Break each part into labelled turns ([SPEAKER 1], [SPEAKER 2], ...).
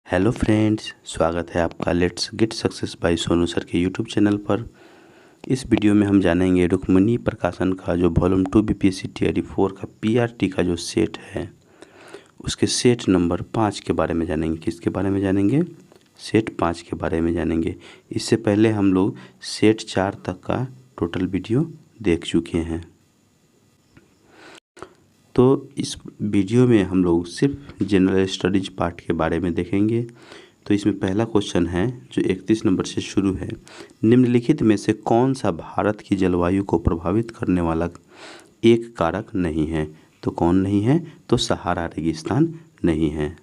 [SPEAKER 1] Hello friends, स्वागत है आपका let's get success by Sonu sir के यूट्यूब चैनल पर। इस वीडियो में हम जानेंगे रुक्मिणी प्रकाशन का जो वॉल्यूम 2 बीपीएससी टीआरई 4 का पीआरटी का जो सेट है उसके सेट नंबर 5 के बारे में जानेंगे। किसके बारे में जानेंगे? सेट 5 के बारे में जानेंगे। इससे पहले हम लोग सेट 4 तक का टोटल वीडियो देख चुके हैं। तो इस वीडियो में हम लोग सिर्फ जनरल स्टडीज पार्ट के बारे में देखेंगे। तो इसमें पहला क्वेश्चन है जो 31 नंबर से शुरू है। निम्नलिखित में से कौन सा भारत की जलवायु को प्रभावित करने वाला एक कारक नहीं है? तो कौन नहीं है? तो सहारा रेगिस्तान नहीं है।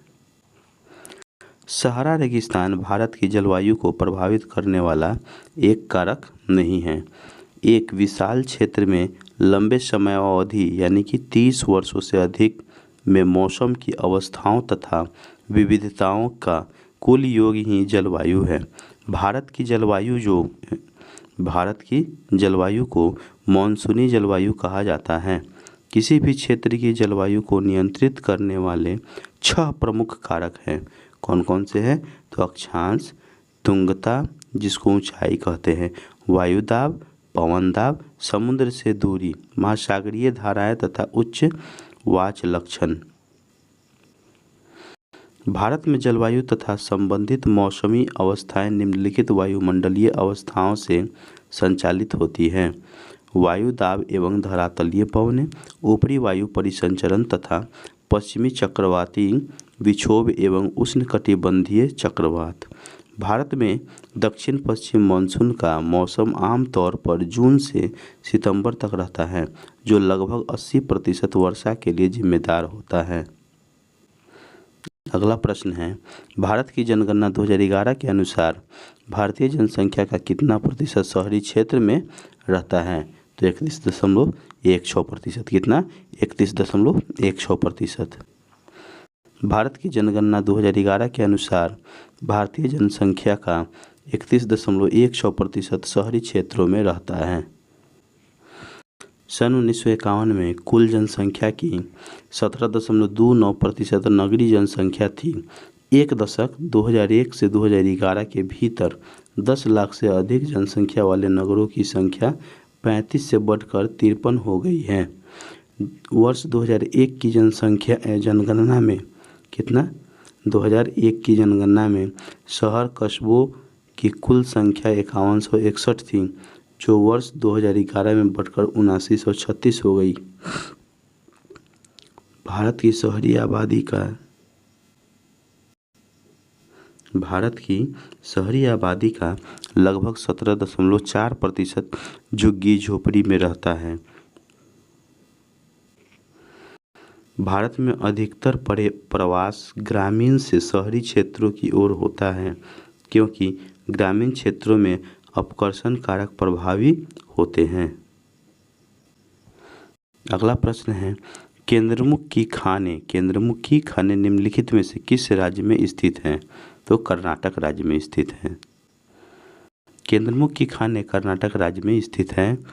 [SPEAKER 1] सहारा रेगिस्तान भारत की जलवायु को प्रभावित करने वाला एक कारक नहीं है। एक विशाल क्षेत्र में लंबे समयावधि यानी कि 30 वर्षों से अधिक में मौसम की अवस्थाओं तथा विविधताओं का कुल योग ही जलवायु है। भारत की जलवायु को मानसूनी जलवायु कहा जाता है। किसी भी क्षेत्र की जलवायु को नियंत्रित करने वाले 6 प्रमुख कारक हैं। कौन कौन से हैं? तो अक्षांश, तुंगता जिसको ऊंचाई कहते हैं, वायुदाब, पवन दाब, समुद्र से दूरी, महासागरीय धाराएं तथा उच्च वाच लक्षण। भारत में जलवायु तथा संबंधित मौसमी अवस्थाएं निम्नलिखित वायुमंडलीय अवस्थाओं से संचालित होती हैं। वायु दाब एवं धरातलीय पवनें, ऊपरी वायु परिसंचरण तथा पश्चिमी चक्रवाती विक्षोभ एवं उष्णकटिबंधीय चक्रवात। भारत में दक्षिण पश्चिम मानसून का मौसम आमतौर पर जून से सितंबर तक रहता है, जो लगभग 80% वर्षा के लिए जिम्मेदार होता है। अगला प्रश्न है, भारत की जनगणना 2011 के अनुसार भारतीय जनसंख्या का कितना प्रतिशत शहरी क्षेत्र में रहता है? तो 31.16%। कितना? 31.16%। भारत की जनगणना 2011 के अनुसार भारतीय जनसंख्या का 31.16% शहरी क्षेत्रों में रहता है। सन 1951 में कुल जनसंख्या की 17.29% नगरीय जनसंख्या थी। एक दशक 2001 से 2011 के भीतर 10 लाख से अधिक जनसंख्या वाले नगरों की संख्या 35 से बढ़कर 53 हो गई है। वर्ष 2001 की जनगणना में कितना? 2001 की जनगणना में शहर कस्बों की कुल संख्या 5161 थी, जो वर्ष 2011 में बढ़कर 7936 हो गई। भारत की शहरी आबादी का लगभग 17.4% झुग्गी झोपड़ी में रहता है। भारत में अधिकतर प्रवास ग्रामीण से शहरी क्षेत्रों की ओर होता है, क्योंकि ग्रामीण क्षेत्रों में अपकर्षण कारक प्रभावी होते हैं। अगला प्रश्न है, केंद्रमुखी खाने निम्नलिखित में से किस राज्य में स्थित हैं? तो कर्नाटक राज्य में स्थित हैं। केंद्रमुखी खाने कर्नाटक राज्य में स्थित हैं।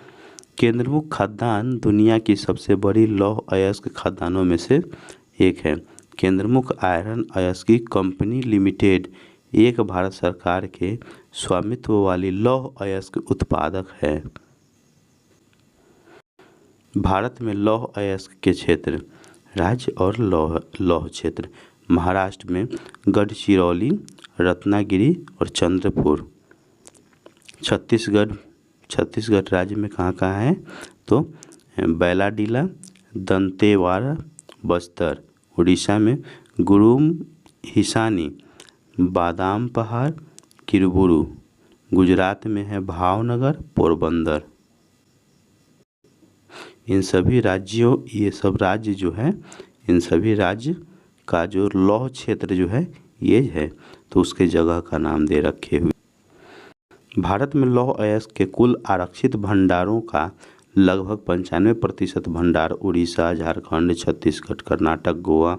[SPEAKER 1] केंद्रमुख खाद्यान्न दुनिया की सबसे बड़ी लौह अयस्क खाद्यान्नों में से एक है। केंद्रमुख आयरन अयस्क कंपनी लिमिटेड एक भारत सरकार के स्वामित्व वाली लौह अयस्क उत्पादक है। भारत में लौह अयस्क के क्षेत्र, राज्य और लौह क्षेत्र। महाराष्ट्र में गढ़चिरौली, रत्नागिरी और चंद्रपुर। छत्तीसगढ़ राज्य में कहाँ है? तो बैलाडीला, दंतेवाड़ा, बस्तर। उड़ीसा में गुरुम हिसानी, बादाम पहाड़, किरबुरु। गुजरात में है भावनगर, पोरबंदर। इन सभी राज्य का जो लौह क्षेत्र जो है ये है, तो उसके जगह का नाम दे रखे हुए। भारत में लौह अयस्क के कुल आरक्षित भंडारों का लगभग 95% भंडार उड़ीसा, झारखंड, छत्तीसगढ़, कर्नाटक, गोवा,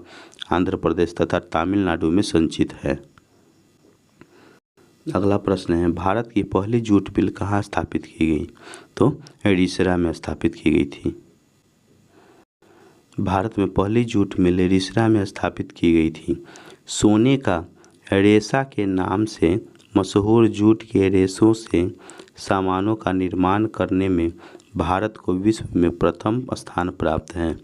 [SPEAKER 1] आंध्र प्रदेश तथा तमिलनाडु में संचित है। अगला प्रश्न है, भारत की पहली जूट मिल कहाँ स्थापित की गई? तो रिसरा में स्थापित की गई थी। भारत में पहली जूट मिल रिसरा में स्थापित की गई थी। सोने का रेशा के नाम से मशहूर जूट के रेशों से सामानों का निर्माण करने में भारत को विश्व में प्रथम स्थान प्राप्त है।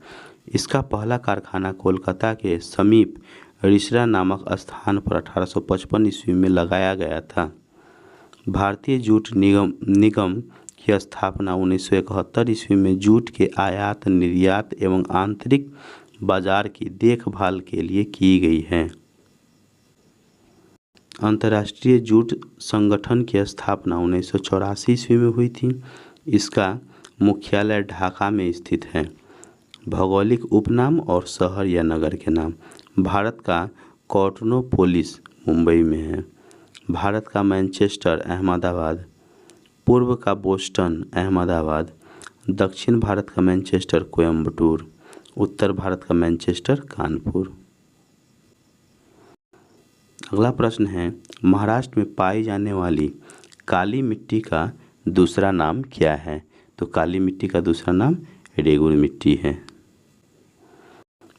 [SPEAKER 1] इसका पहला कारखाना कोलकाता के समीप रिसरा नामक स्थान पर 1855 ईस्वी में लगाया गया था। भारतीय जूट निगम की स्थापना 1971 ईस्वी में जूट के आयात निर्यात एवं आंतरिक बाजार की देखभाल के लिए की गई है। अंतर्राष्ट्रीय जूट संगठन की स्थापना 1984 ईस्वी में हुई थी। इसका मुख्यालय ढाका में स्थित है। भौगोलिक उपनाम और शहर या नगर के नाम। भारत का कॉटनोपोलिस मुंबई में है। भारत का मैनचेस्टर अहमदाबाद। पूर्व का बोस्टन अहमदाबाद। दक्षिण भारत का मैनचेस्टर कोयम्बटूर। उत्तर भारत का मैनचेस्टर कानपुर। अगला प्रश्न है, महाराष्ट्र में पाई जाने वाली काली मिट्टी का दूसरा नाम क्या है? तो काली मिट्टी का दूसरा नाम रेगुर मिट्टी है।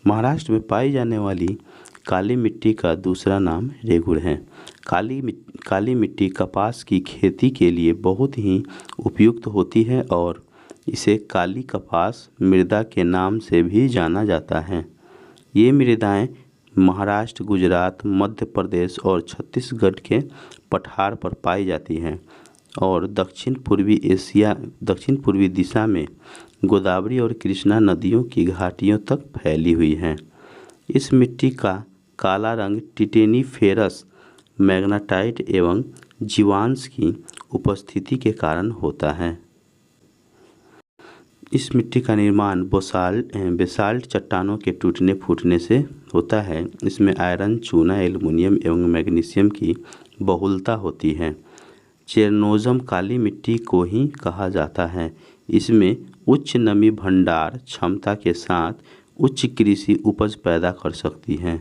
[SPEAKER 1] महाराष्ट्र में पाई जाने वाली काली मिट्टी का दूसरा नाम रेगुर है। काली मिट्टी कपास की खेती के लिए बहुत ही उपयुक्त होती है और इसे काली कपास मृदा के नाम से भी जाना जाता है। ये मृदाएं महाराष्ट्र, गुजरात, मध्य प्रदेश और छत्तीसगढ़ के पठार पर पाई जाती हैं और दक्षिण पूर्वी दिशा में गोदावरी और कृष्णा नदियों की घाटियों तक फैली हुई हैं। इस मिट्टी का काला रंग टिटेनीफेरस मैग्नेटाइट एवं जीवांश की उपस्थिति के कारण होता है। इस मिट्टी का निर्माण बेसाल्ट चट्टानों के टूटने फूटने से होता है। इसमें आयरन, चूना, एल्युमिनियम एवं मैग्नीशियम की बहुलता होती है। चेरनोजम काली मिट्टी को ही कहा जाता है। इसमें उच्च नमी भंडार क्षमता के साथ उच्च कृषि उपज पैदा कर सकती है।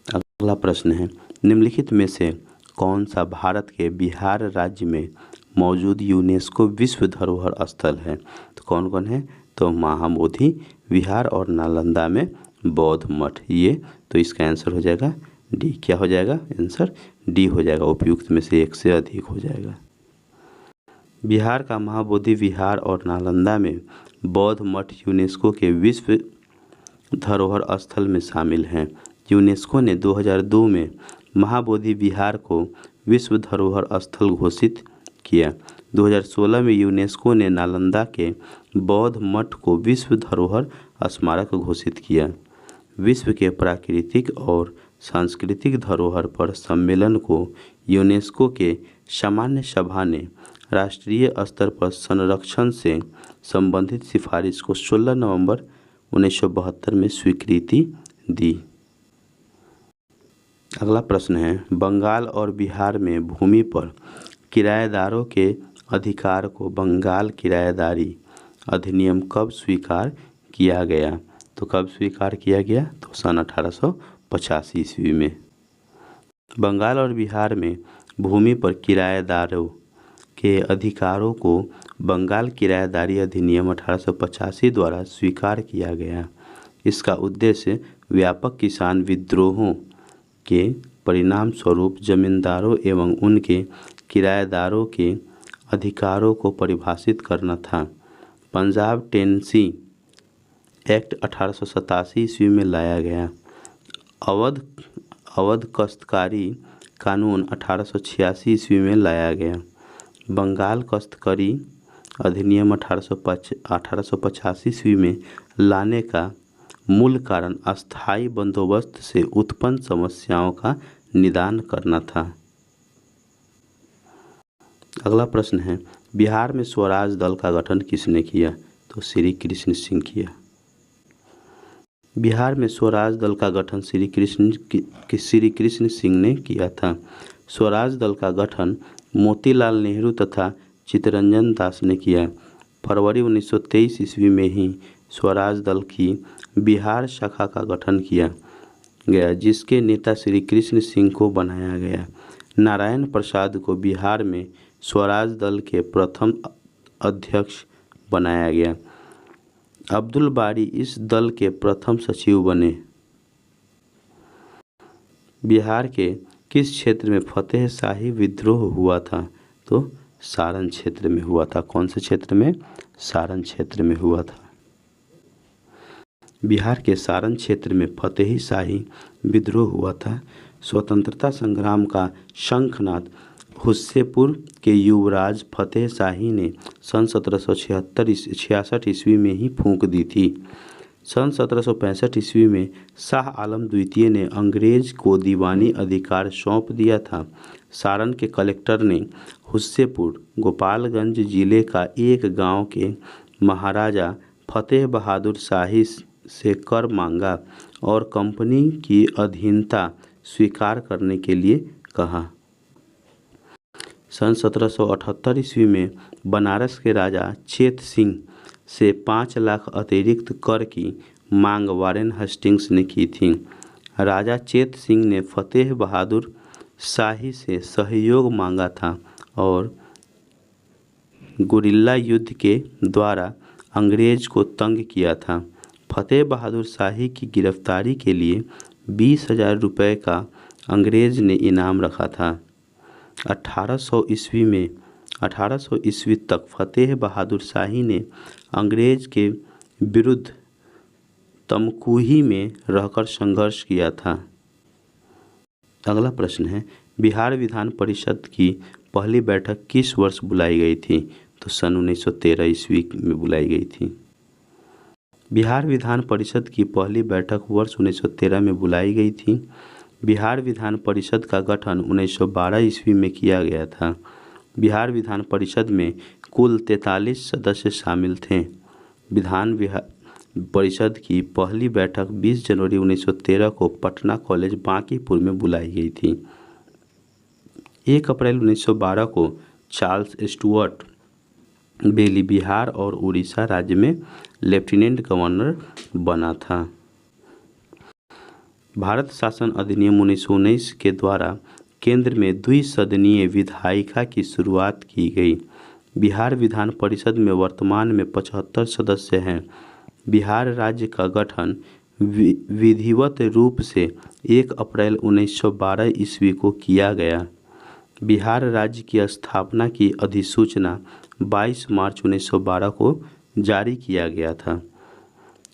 [SPEAKER 1] अगला प्रश्न है, निम्नलिखित में से कौन सा भारत के बिहार राज्य में मौजूद यूनेस्को विश्व धरोहर स्थल है? तो कौन कौन है? तो महाबोधि विहार और नालंदा में बौद्ध मठ। ये तो इसका आंसर हो जाएगा डी। क्या हो जाएगा आंसर? डी हो जाएगा। उपयुक्त में से एक से अधिक हो जाएगा। बिहार का महाबोधि विहार और नालंदा में बौद्ध मठ यूनेस्को के विश्व धरोहर स्थल में शामिल हैं। यूनेस्को ने 2002 में महाबोधि विहार को विश्व धरोहर स्थल घोषित किया। 2016 में यूनेस्को ने नालंदा के बौद्ध मठ को विश्व धरोहर स्मारक घोषित किया। विश्व के प्राकृतिक और सांस्कृतिक धरोहर पर सम्मेलन को यूनेस्को के सामान्य सभा ने राष्ट्रीय स्तर पर संरक्षण से संबंधित सिफारिश को 16 नवंबर 1972 में स्वीकृति दी। अगला प्रश्न है, बंगाल और बिहार में भूमि पर किराएदारों के अधिकार को बंगाल किराएदारी अधिनियम कब स्वीकार किया गया? तो कब स्वीकार किया गया? तो सन 1885 ईस्वी में। बंगाल और बिहार में भूमि पर किराएदारों के अधिकारों को बंगाल किराएदारी अधिनियम 1885 द्वारा स्वीकार किया गया। इसका उद्देश्य व्यापक किसान विद्रोहों के परिणाम स्वरूप जमींदारों एवं उनके किराएदारों के अधिकारों को परिभाषित करना था। पंजाब टेनेसी एक्ट 1887 ईस्वी में लाया गया। अवध काश्तकारी कानून 1886 ईस्वी में लाया गया। बंगाल काश्तकारी अधिनियम 1885 ईस्वी में लाने का मूल कारण अस्थायी बंदोबस्त से उत्पन्न समस्याओं का निदान करना था। अगला प्रश्न है, बिहार में स्वराज दल का गठन किसने किया? तो श्री कृष्ण सिंह किया। बिहार में स्वराज दल का गठन श्री कृष्ण सिंह ने किया था। स्वराज दल का गठन मोतीलाल नेहरू तथा चित्तरंजन दास ने किया। फरवरी 1923 ईस्वी में ही स्वराज दल की बिहार शाखा का गठन किया गया, जिसके नेता श्री कृष्ण सिंह को बनाया गया। नारायण प्रसाद को बिहार में स्वराज दल के प्रथम अध्यक्ष बनाया गया। अब्दुल बारी इस दल के प्रथम सचिव बने। बिहार के किस क्षेत्र में फतेह शाही विद्रोह हुआ था? तो सारण क्षेत्र में हुआ था। कौन से क्षेत्र में? सारण क्षेत्र में हुआ था। बिहार के सारण क्षेत्र में फतेह शाही विद्रोह हुआ था। स्वतंत्रता संग्राम का शंखनाद हुस्सेपुर के युवराज फतेह शाही ने सन 1766 ईस्वी में ही फूंक दी थी। सन 1765 ईस्वी में शाह आलम द्वितीय ने अंग्रेज को दीवानी अधिकार सौंप दिया था। सारण के कलेक्टर ने हुस्सेपुर गोपालगंज जिले का एक गांव के महाराजा फतेह बहादुर शाही से कर मांगा और कंपनी की अधीनता स्वीकार करने के लिए कहा। सन 1778 ईस्वी में बनारस के राजा चेत सिंह से 5 लाख अतिरिक्त कर की मांग वारेन हेस्टिंग्स ने की थी। राजा चेत सिंह ने फतेह बहादुर शाही से सहयोग मांगा था और गुरिल्ला युद्ध के द्वारा अंग्रेज को तंग किया था। फतेह बहादुर शाही की गिरफ्तारी के लिए 20,000 रुपये का अंग्रेज ने इनाम रखा था। 1800 ईस्वी तक फतेह बहादुर शाही ने अंग्रेज के विरुद्ध तमकुही में रहकर संघर्ष किया था। अगला प्रश्न है, बिहार विधान परिषद की पहली बैठक किस वर्ष बुलाई गई थी? तो सन 1913 ईस्वी में बुलाई गई थी। बिहार विधान परिषद की पहली बैठक वर्ष 1913 में बुलाई गई थी। बिहार विधान परिषद का गठन 1912 ईस्वी में किया गया था। बिहार विधान परिषद में कुल 43 सदस्य शामिल थे। विधान परिषद की पहली बैठक 20 जनवरी 1913 को पटना कॉलेज बांकीपुर में बुलाई गई थी। 1 अप्रैल 1912 को चार्ल्स स्टुअर्ट बेली बिहार और उड़ीसा राज्य में लेफ्टिनेंट गवर्नर बना था। भारत शासन अधिनियम 1919 के द्वारा केंद्र में द्विसदनीय विधायिका की शुरुआत की गई। बिहार विधान परिषद में वर्तमान में 75 सदस्य हैं। बिहार राज्य का गठन विधिवत रूप से 1 अप्रैल 1912 ईस्वी को किया गया। बिहार राज्य की स्थापना की अधिसूचना 22 मार्च 1912 को जारी किया गया था।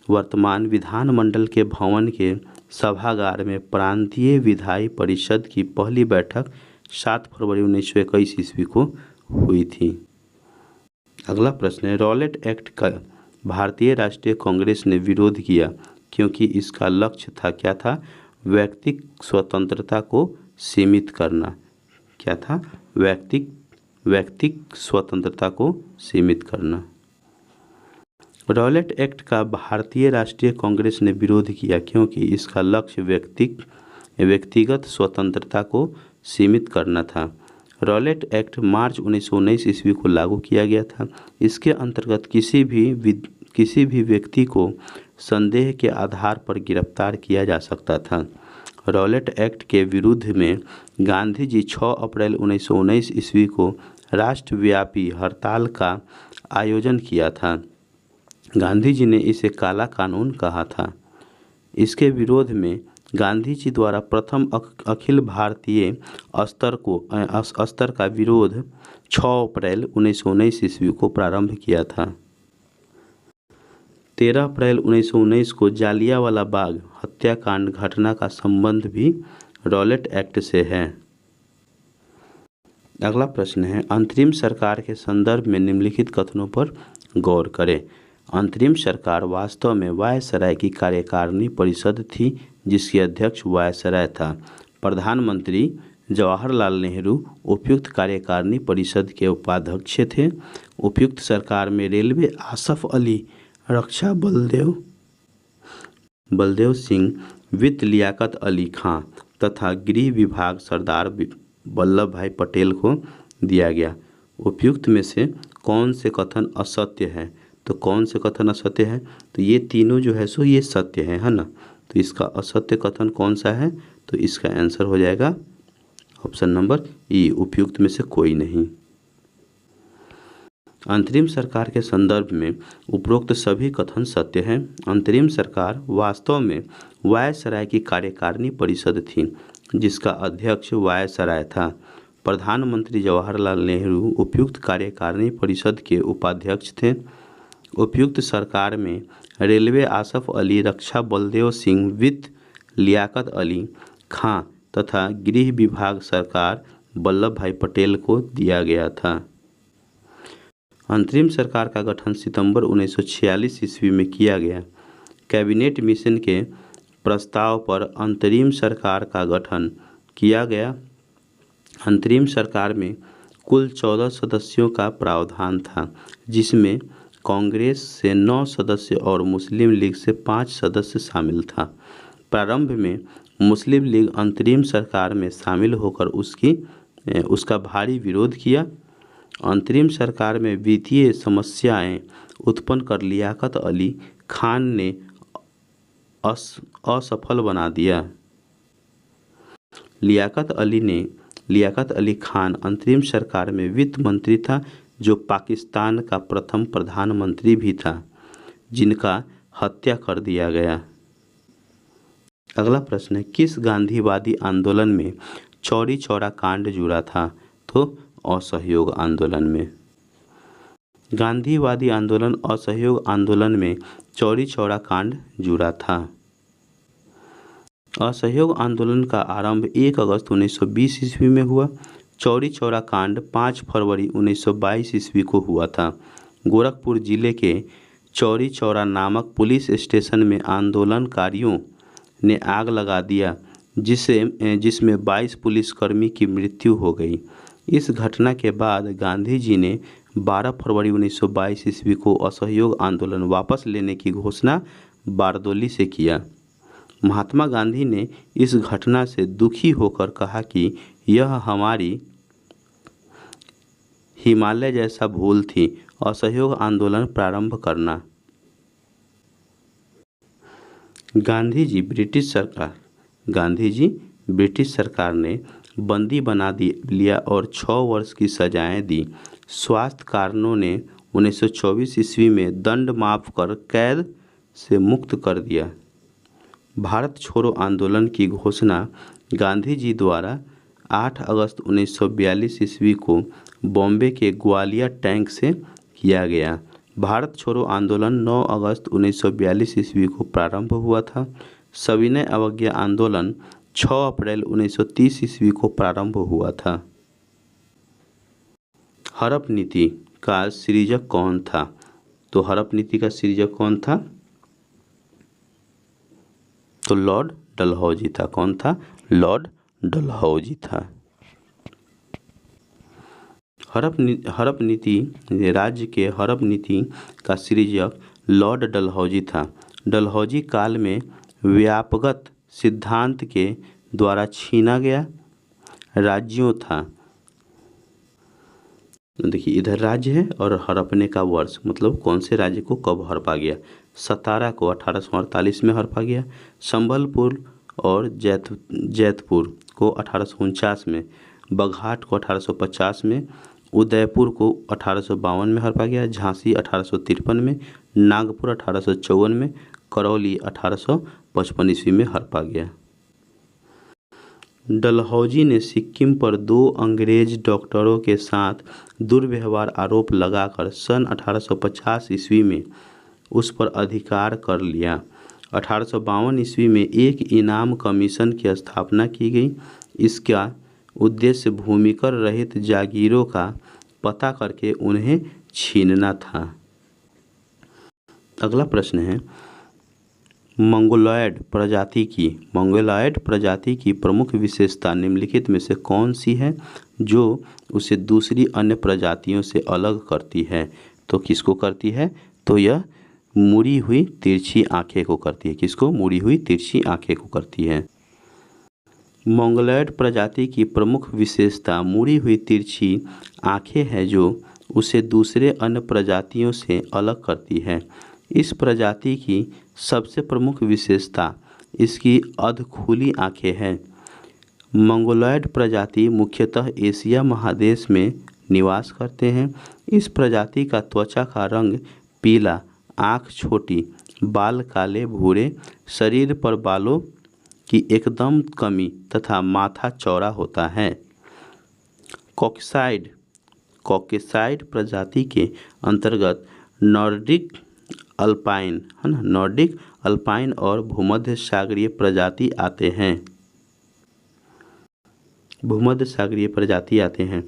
[SPEAKER 1] वर्तमान विधानमंडल के भवन के सभागार में प्रांतीय विधायी परिषद की पहली बैठक 7 फरवरी 1921 ईस्वी को हुई थी। अगला प्रश्न है, रॉलेट एक्ट का भारतीय राष्ट्रीय कांग्रेस ने विरोध किया क्योंकि इसका लक्ष्य था, क्या था? व्यक्तिक स्वतंत्रता को सीमित करना। क्या था? व्यक्तिक स्वतंत्रता को सीमित करना। रॉलेट एक्ट का भारतीय राष्ट्रीय कांग्रेस ने विरोध किया क्योंकि इसका लक्ष्य व्यक्तिगत स्वतंत्रता को सीमित करना था। रॉलेट एक्ट मार्च 1919 ईस्वी को लागू किया गया था। इसके अंतर्गत किसी भी व्यक्ति को संदेह के आधार पर गिरफ्तार किया जा सकता था। रॉलेट एक्ट के विरुद्ध में गांधी जी 6 अप्रैल 1919 ईस्वी को राष्ट्रव्यापी हड़ताल का आयोजन किया था। गांधी जी ने इसे काला कानून कहा था। इसके विरोध में गांधी जी द्वारा प्रथम अखिल भारतीय स्तर का विरोध 6 अप्रैल 1919 ईस्वी को प्रारंभ किया था। 13 अप्रैल 1919 को जालियांवाला बाग हत्याकांड घटना का संबंध भी रॉलेट एक्ट से है। अगला प्रश्न है, अंतरिम सरकार के संदर्भ में निम्नलिखित कथनों पर गौर करें। अंतरिम सरकार वास्तव में वायसराय की कार्यकारिणी परिषद थी जिसकी अध्यक्ष वायसराय था। प्रधानमंत्री जवाहरलाल नेहरू उपयुक्त कार्यकारिणी परिषद के उपाध्यक्ष थे। उपयुक्त सरकार में रेलवे आसफ अली, रक्षा बलदेव सिंह, वित्त लियाकत अली खां तथा गृह विभाग सरदार वल्लभ भाई पटेल को दिया गया। उपयुक्त में से कौन से कथन असत्य है? तो कौन से कथन असत्य है? तो ये तीनों जो है सो ये सत्य है ना। तो इसका असत्य कथन कौन सा है? तो इसका आंसर हो जाएगा ऑप्शन नंबर ई, उपयुक्त में से कोई नहीं। अंतरिम सरकार के संदर्भ में उपरोक्त सभी कथन सत्य हैं। अंतरिम सरकार वास्तव में वायसराय की कार्यकारिणी परिषद थी। जिसका अध्यक्ष वायसराय था। प्रधानमंत्री जवाहरलाल नेहरू उपयुक्त कार्यकारिणी परिषद के उपाध्यक्ष थे। उपयुक्त सरकार में रेलवे आसफ अली, रक्षा बलदेव सिंह, वित्त लियाकत अली खां तथा गृह विभाग सरकार वल्लभ भाई पटेल को दिया गया था। अंतरिम सरकार का गठन सितंबर 1946 ईस्वी में किया गया। कैबिनेट मिशन के प्रस्ताव पर अंतरिम सरकार का गठन किया गया। अंतरिम सरकार में कुल 14 सदस्यों का प्रावधान था, जिसमें कांग्रेस से 9 सदस्य और मुस्लिम लीग से 5 सदस्य शामिल था। प्रारंभ में मुस्लिम लीग अंतरिम सरकार में शामिल होकर उसका भारी विरोध किया। अंतरिम सरकार में वित्तीय समस्याएं उत्पन्न कर लियाकत अली खान ने असफल बना दिया। लियाकत अली खान अंतरिम सरकार में वित्त मंत्री था, जो पाकिस्तान का प्रथम प्रधानमंत्री भी था, जिनका हत्या कर दिया गया। अगला प्रश्न है, किस गांधीवादी आंदोलन में चौरी चौरा कांड जुड़ा था? तो असहयोग आंदोलन में। गांधीवादी आंदोलन असहयोग आंदोलन में चौरी चौरा कांड जुड़ा था। असहयोग आंदोलन का आरंभ 1 अगस्त 1920 ईस्वी में हुआ। चौरी चौरा कांड 5 फरवरी 1922 ईस्वी को हुआ था। गोरखपुर जिले के चौरी चौरा नामक पुलिस स्टेशन में आंदोलनकारियों ने आग लगा दिया, जिसमें 22 पुलिसकर्मी की मृत्यु हो गई। इस घटना के बाद गांधी जी ने 12 फरवरी 1922 ईस्वी को असहयोग आंदोलन वापस लेने की घोषणा बारदोली से किया। महात्मा गांधी ने इस घटना से दुखी होकर कहा कि यह हमारी हिमालय जैसा भूल थी, असहयोग आंदोलन प्रारंभ करना। गांधी जी ब्रिटिश सरकार ने बंदी बना लिया और 6 वर्ष की सजाएं दी। स्वास्थ्य कारणों ने 1924 ईस्वी में दंड माफ कर कैद से मुक्त कर दिया। भारत छोड़ो आंदोलन की घोषणा गांधी जी द्वारा 8 अगस्त 1942 ईस्वी को बॉम्बे के ग्वालियर टैंक से किया गया। भारत छोड़ो आंदोलन 9 अगस्त 1942 ईस्वी को प्रारंभ हुआ था। सविनय अवज्ञा आंदोलन 6 अप्रैल 1930 ईस्वी को प्रारंभ हुआ था। हड़प नीति का सृजक कौन था? तो हड़प नीति का सृजक कौन था? तो लॉर्ड डलहौजी था। कौन था? लॉर्ड डलहौजी था। हड़प नीति राज्य के हड़प नीति का सृजक लॉर्ड डलहौजी था। डलहौजी काल में व्यापकगत सिद्धांत के द्वारा छीना गया राज्यों था। देखिए, इधर राज्य है और हड़पने का वर्ष, मतलब कौन से राज्य को कब हड़पा गया। सतारा को 1848 में हड़पा गया। संबलपुर और जैतपुर को 1849 में, बघाट को 1850 में, उदयपुर को 1852 में हड़पा गया। झांसी 1853 में, नागपुर 1854 में, करौली 1855 ईस्वी में हड़पा गया। डलहौजी ने सिक्किम पर 2 अंग्रेज डॉक्टरों के साथ दुर्व्यवहार आरोप लगाकर सन 1850 ईस्वी में उस पर अधिकार कर लिया। 1852 ईस्वी में एक इनाम कमीशन की स्थापना की गई। इसका उद्देश्य भूमिकर रहित जागीरों का पता करके उन्हें छीनना था। अगला प्रश्न है, मंगोलॉयड प्रजाति की प्रमुख विशेषता निम्नलिखित में से कौन सी है जो उसे दूसरी अन्य प्रजातियों से अलग करती है? तो किसको करती है? तो यह मुड़ी हुई तिरछी आंखें को करती है। किसको? मुड़ी हुई तिरछी आंखें को करती है। मंगोलॉयड प्रजाति की प्रमुख विशेषता मुड़ी हुई तिरछी आंखें हैं, जो उसे दूसरे अन्य प्रजातियों से अलग करती है। इस प्रजाति की सबसे प्रमुख विशेषता इसकी अधखुली आंखें हैं। मंगोलॉयड प्रजाति मुख्यतः एशिया महादेश में निवास करते हैं। इस प्रजाति का त्वचा का रंग पीला, आँख छोटी, बाल काले भूरे, शरीर पर बालों की एकदम कमी तथा माथा चौड़ा होता है। कॉकेसाइड प्रजाति के अंतर्गत नॉर्डिक अल्पाइन है ना, नॉर्डिक अल्पाइन और भूमध्य सागरीय प्रजाति आते हैं। भूमध्य सागरीय प्रजाति आते हैं।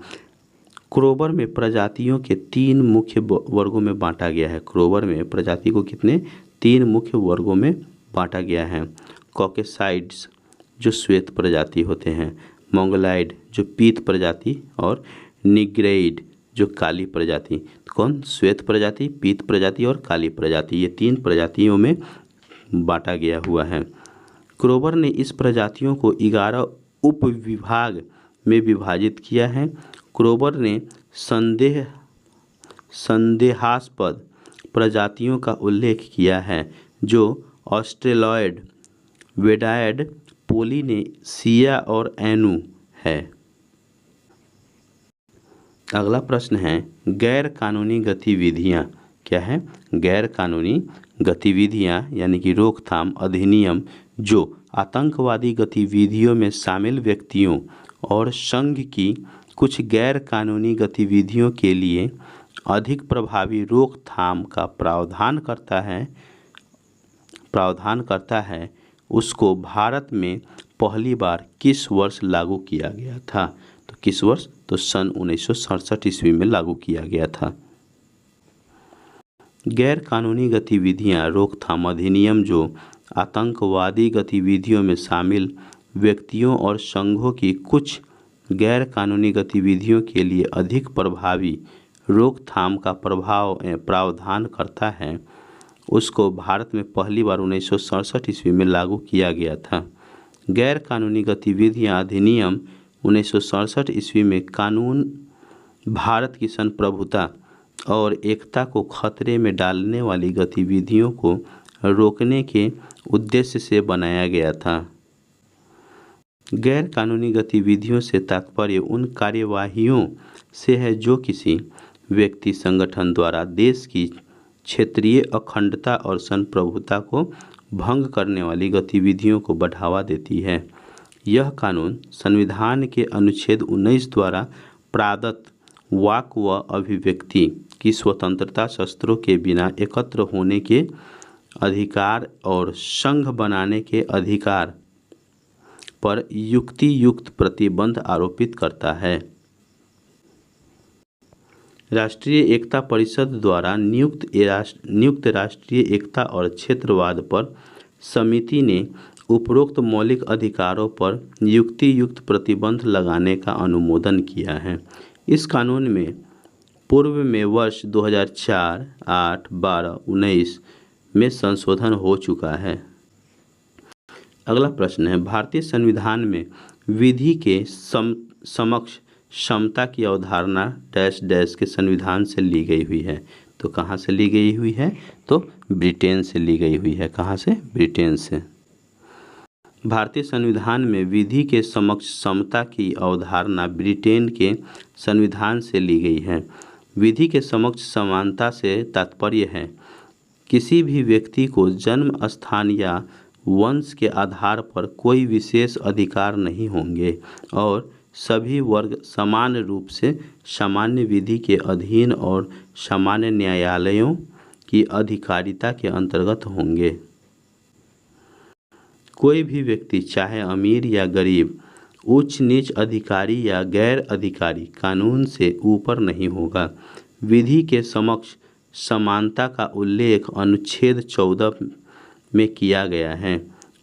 [SPEAKER 1] क्रोबर में प्रजातियों के 3 मुख्य वर्गों में बांटा गया है। क्रोबर में प्रजाति को कितने 3 मुख्य वर्गों में बांटा गया है। कॉकेसाइड्स जो श्वेत प्रजाति होते हैं, मोंगोलाइड जो पीत प्रजाति और निग्रेइड जो काली प्रजाति। कौन? श्वेत प्रजाति, पीत प्रजाति और काली प्रजाति, ये 3 प्रजातियों में बांटा गया हुआ है। क्रोबर ने इस प्रजातियों को 11 उपविभाग में विभाजित किया है। क्रोबर ने संदेहास्पद प्रजातियों का उल्लेख किया है जो ऑस्ट्रेलॉयड, वेडायड, पोलिनेशिया और एनू है। अगला प्रश्न है गैर कानूनी गतिविधियां। क्या है? गैर कानूनी गतिविधियां यानी कि रोकथाम अधिनियम जो आतंकवादी गतिविधियों में शामिल व्यक्तियों और संघ की कुछ गैर कानूनी गतिविधियों के लिए अधिक प्रभावी रोकथाम का प्रावधान करता है उसको भारत में पहली बार किस वर्ष लागू किया गया था? तो किस वर्ष? तो सन 1967 ईस्वी में लागू किया गया था। गैर कानूनी गतिविधियां रोकथाम अधिनियम जो आतंकवादी गतिविधियों में शामिल व्यक्तियों और संघों की कुछ गैर कानूनी गतिविधियों के लिए अधिक प्रभावी रोकथाम का प्रावधान करता है उसको भारत में पहली बार 1967 ईस्वी में लागू किया गया था। गैर कानूनी गतिविधियां अधिनियम 1967 ईस्वी में कानून भारत की संप्रभुता और एकता को खतरे में डालने वाली गतिविधियों को रोकने के उद्देश्य से बनाया गया था। गैर कानूनी गतिविधियों से तात्पर्य उन कार्यवाहियों से है जो किसी व्यक्ति संगठन द्वारा देश की क्षेत्रीय अखंडता और संप्रभुता को भंग करने वाली गतिविधियों को बढ़ावा देती है। यह कानून संविधान के अनुच्छेद 19 द्वारा प्रदत्त वाक व अभिव्यक्ति की स्वतंत्रता, शस्त्रों के बिना एकत्र होने के अधिकार और संघ बनाने के अधिकार पर युक्तियुक्त प्रतिबंध आरोपित करता है। राष्ट्रीय एकता परिषद द्वारा नियुक्त राष्ट्रीय एकता और क्षेत्रवाद पर समिति ने उपरोक्त मौलिक अधिकारों पर युक्तियुक्त प्रतिबंध लगाने का अनुमोदन किया है। इस कानून में पूर्व में वर्ष 2004, 8, 12, 19 में संशोधन हो चुका है। अगला प्रश्न है भारतीय संविधान में विधि के समक्ष समता की अवधारणा डैश डैश के संविधान से ली गई हुई है। तो कहाँ से ली गई हुई है? तो ब्रिटेन से ली गई हुई है। कहाँ से? ब्रिटेन से। भारतीय संविधान में विधि के समक्ष समता की अवधारणा ब्रिटेन के संविधान से ली गई है। विधि के समक्ष समानता से तात्पर्य है किसी भी व्यक्ति को जन्म स्थान या वंश के आधार पर कोई विशेष अधिकार नहीं होंगे और सभी वर्ग समान रूप से सामान्य विधि के अधीन और सामान्य न्यायालयों की अधिकारिता के अंतर्गत होंगे। कोई भी व्यक्ति चाहे अमीर या गरीब, उच्च नीच अधिकारी या गैर अधिकारी कानून से ऊपर नहीं होगा। विधि के समक्ष समानता का उल्लेख अनुच्छेद 14 में किया गया है।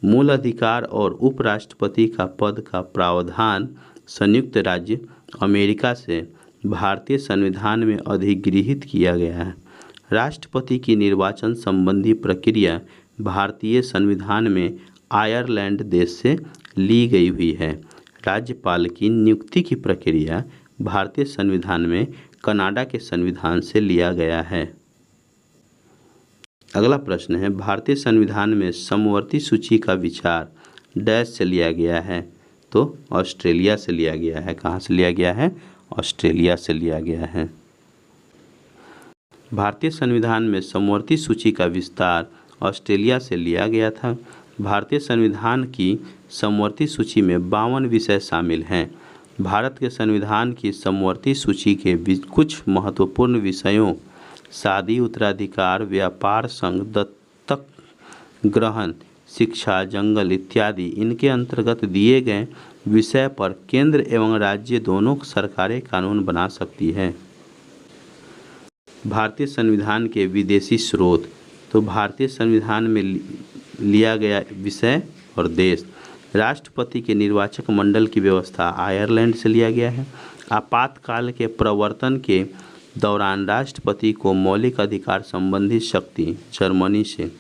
[SPEAKER 1] मूल अधिकार और उपराष्ट्रपति का पद का प्रावधान संयुक्त राज्य अमेरिका से भारतीय संविधान में अधिगृहीत किया गया है। राष्ट्रपति की निर्वाचन संबंधी प्रक्रिया भारतीय संविधान में आयरलैंड देश से ली गई हुई है। राज्यपाल की नियुक्ति की प्रक्रिया भारतीय संविधान में कनाडा के संविधान से लिया गया है। अगला प्रश्न है भारतीय संविधान में समवर्ती सूची का विचार डैश से लिया गया है। तो ऑस्ट्रेलिया से लिया गया है। कहाँ से लिया गया है? ऑस्ट्रेलिया से लिया गया है। भारतीय संविधान में समवर्ती सूची का विस्तार ऑस्ट्रेलिया से लिया गया था। भारतीय संविधान की समवर्ती सूची में 52 विषय शामिल हैं। भारत के संविधान की समवर्ती सूची के कुछ महत्वपूर्ण विषयों शादी, उत्तराधिकार, व्यापार संघ, दत्तक ग्रहण, शिक्षा, जंगल इत्यादि इनके अंतर्गत दिए गए विषय पर केंद्र एवं राज्य दोनों सरकारें कानून बना सकती हैं। भारतीय संविधान के विदेशी स्रोत, तो भारतीय संविधान में लिया गया विषय और देश। राष्ट्रपति के निर्वाचक मंडल की व्यवस्था आयरलैंड से लिया गया है। आपातकाल के प्रवर्तन के दौरान राष्ट्रपति को मौलिक अधिकार संबंधी शक्ति जर्मनी से।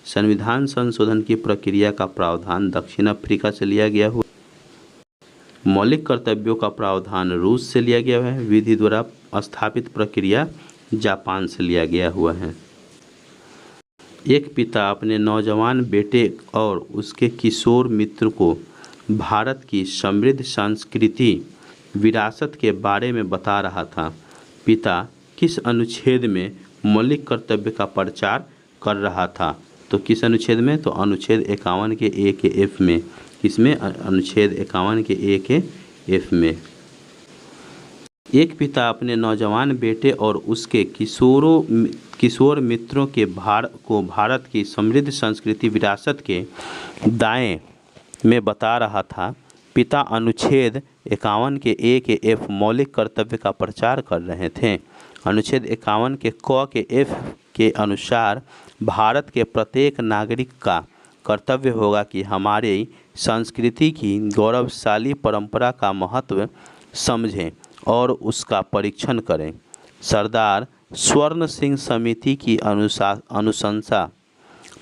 [SPEAKER 1] संविधान संशोधन की प्रक्रिया का प्रावधान दक्षिण अफ्रीका से लिया गया हुआ। मौलिक कर्तव्यों का प्रावधान रूस से लिया गया है। विधि द्वारा स्थापित प्रक्रिया जापान से लिया गया हुआ है। एक पिता अपने नौजवान बेटे और उसके किशोर मित्र को भारत की समृद्ध संस्कृति विरासत के बारे में बता रहा था। पिता किस अनुच्छेद में मौलिक कर्तव्य का प्रचार कर रहा था? तो किस अनुच्छेद में? तो अनुच्छेद 51 के ए के एफ में। किसमें? अनुच्छेद 51 के ए के एफ में। एक पिता अपने नौजवान बेटे और उसके किशोर मित्रों के भारत की समृद्ध संस्कृति विरासत के दायरे में बता रहा था। पिता अनुच्छेद 51 के ए के एफ मौलिक कर्तव्य का प्रचार कर रहे थे। अनुच्छेद 51 के क के एफ के अनुसार भारत के प्रत्येक नागरिक का कर्तव्य होगा कि हमारी संस्कृति की गौरवशाली परंपरा का महत्व समझें और उसका परीक्षण करें। सरदार स्वर्ण सिंह समिति की अनुशंसा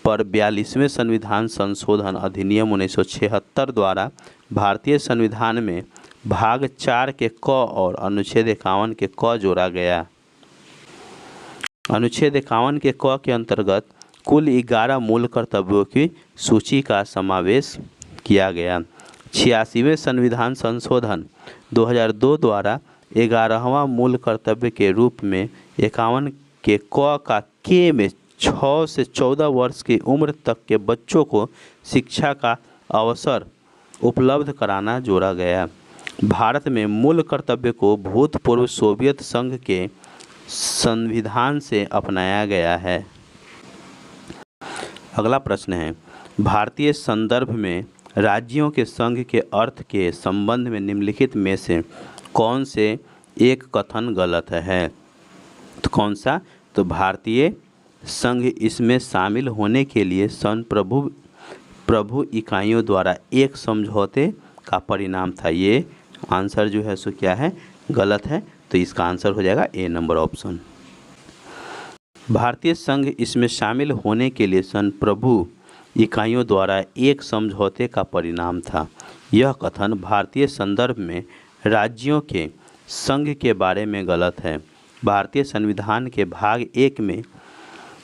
[SPEAKER 1] पर 42वें संविधान संशोधन अधिनियम 1976 द्वारा भारतीय संविधान में भाग 4 के क और अनुच्छेद 51 के क जोड़ा गया। अनुच्छेद 51 के क के अंतर्गत कुल 11 मूल कर्तव्यों की सूची का समावेश किया गया। 86वें संविधान संशोधन 2002 द्वारा 11वां मूल कर्तव्य के रूप में 51 के क का के में 6 से 14 वर्ष की उम्र तक के बच्चों को शिक्षा का अवसर उपलब्ध कराना जोड़ा गया। भारत में मूल कर्तव्य को भूतपूर्व सोवियत संघ के संविधान से अपनाया गया है। अगला प्रश्न है, भारतीय संदर्भ में राज्यों के संघ के अर्थ के संबंध में निम्नलिखित में से कौन से एक कथन गलत है? तो कौन सा? तो भारतीय संघ इसमें शामिल होने के लिए संप्रभु इकाइयों द्वारा एक समझौते का परिणाम था। ये आंसर जो है सो क्या है? गलत है। तो इसका आंसर हो जाएगा ए नंबर ऑप्शन। भारतीय संघ इसमें शामिल होने के लिए संप्रभु इकाइयों द्वारा एक समझौते का परिणाम था। यह कथन भारतीय संदर्भ में राज्यों के संघ के बारे में गलत है। भारतीय संविधान के भाग 1 में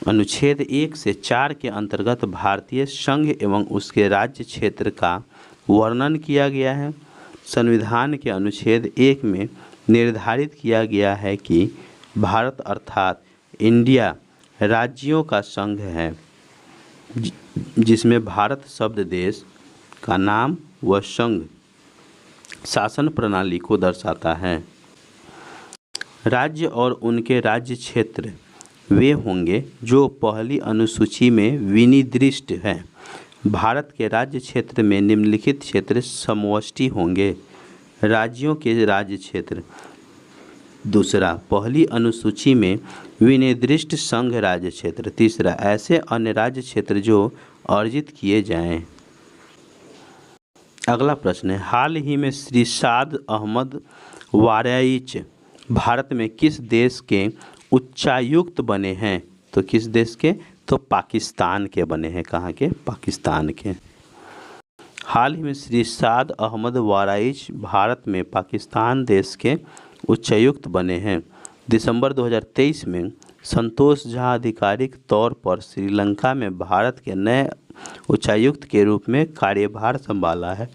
[SPEAKER 1] अनुच्छेद 1 से 4 के अंतर्गत भारतीय संघ एवं उसके राज्य क्षेत्र का वर्णन किया गया है। संविधान के अनुच्छेद 1 में निर्धारित किया गया है कि भारत अर्थात इंडिया राज्यों का संघ है, जिसमें भारत शब्द देश का नाम व संघ शासन प्रणाली को दर्शाता है। राज्य और उनके राज्य क्षेत्र वे होंगे जो पहली अनुसूची में विनिर्दिष्ट हैं। भारत के राज्य क्षेत्र में निम्नलिखित क्षेत्र समष्टि होंगे। राज्यों के राज्य क्षेत्र। दूसरा, पहली अनुसूची में विनिर्दिष्ट संघ राज्य क्षेत्र। तीसरा, ऐसे अन्य राज्य क्षेत्र जो अर्जित किए जाएं। अगला प्रश्न है, हाल ही में श्री साद अहमद वाराइच भारत में किस देश के उच्चायुक्त बने हैं? तो किस देश के? तो पाकिस्तान के बने हैं। कहाँ के? पाकिस्तान के। हाल ही में श्री साद अहमद वाराइच भारत में पाकिस्तान देश के उच्चायुक्त बने हैं। दिसंबर 2023 में संतोष झा आधिकारिक तौर पर श्रीलंका में भारत के नए उच्चायुक्त के रूप में कार्यभार संभाला है।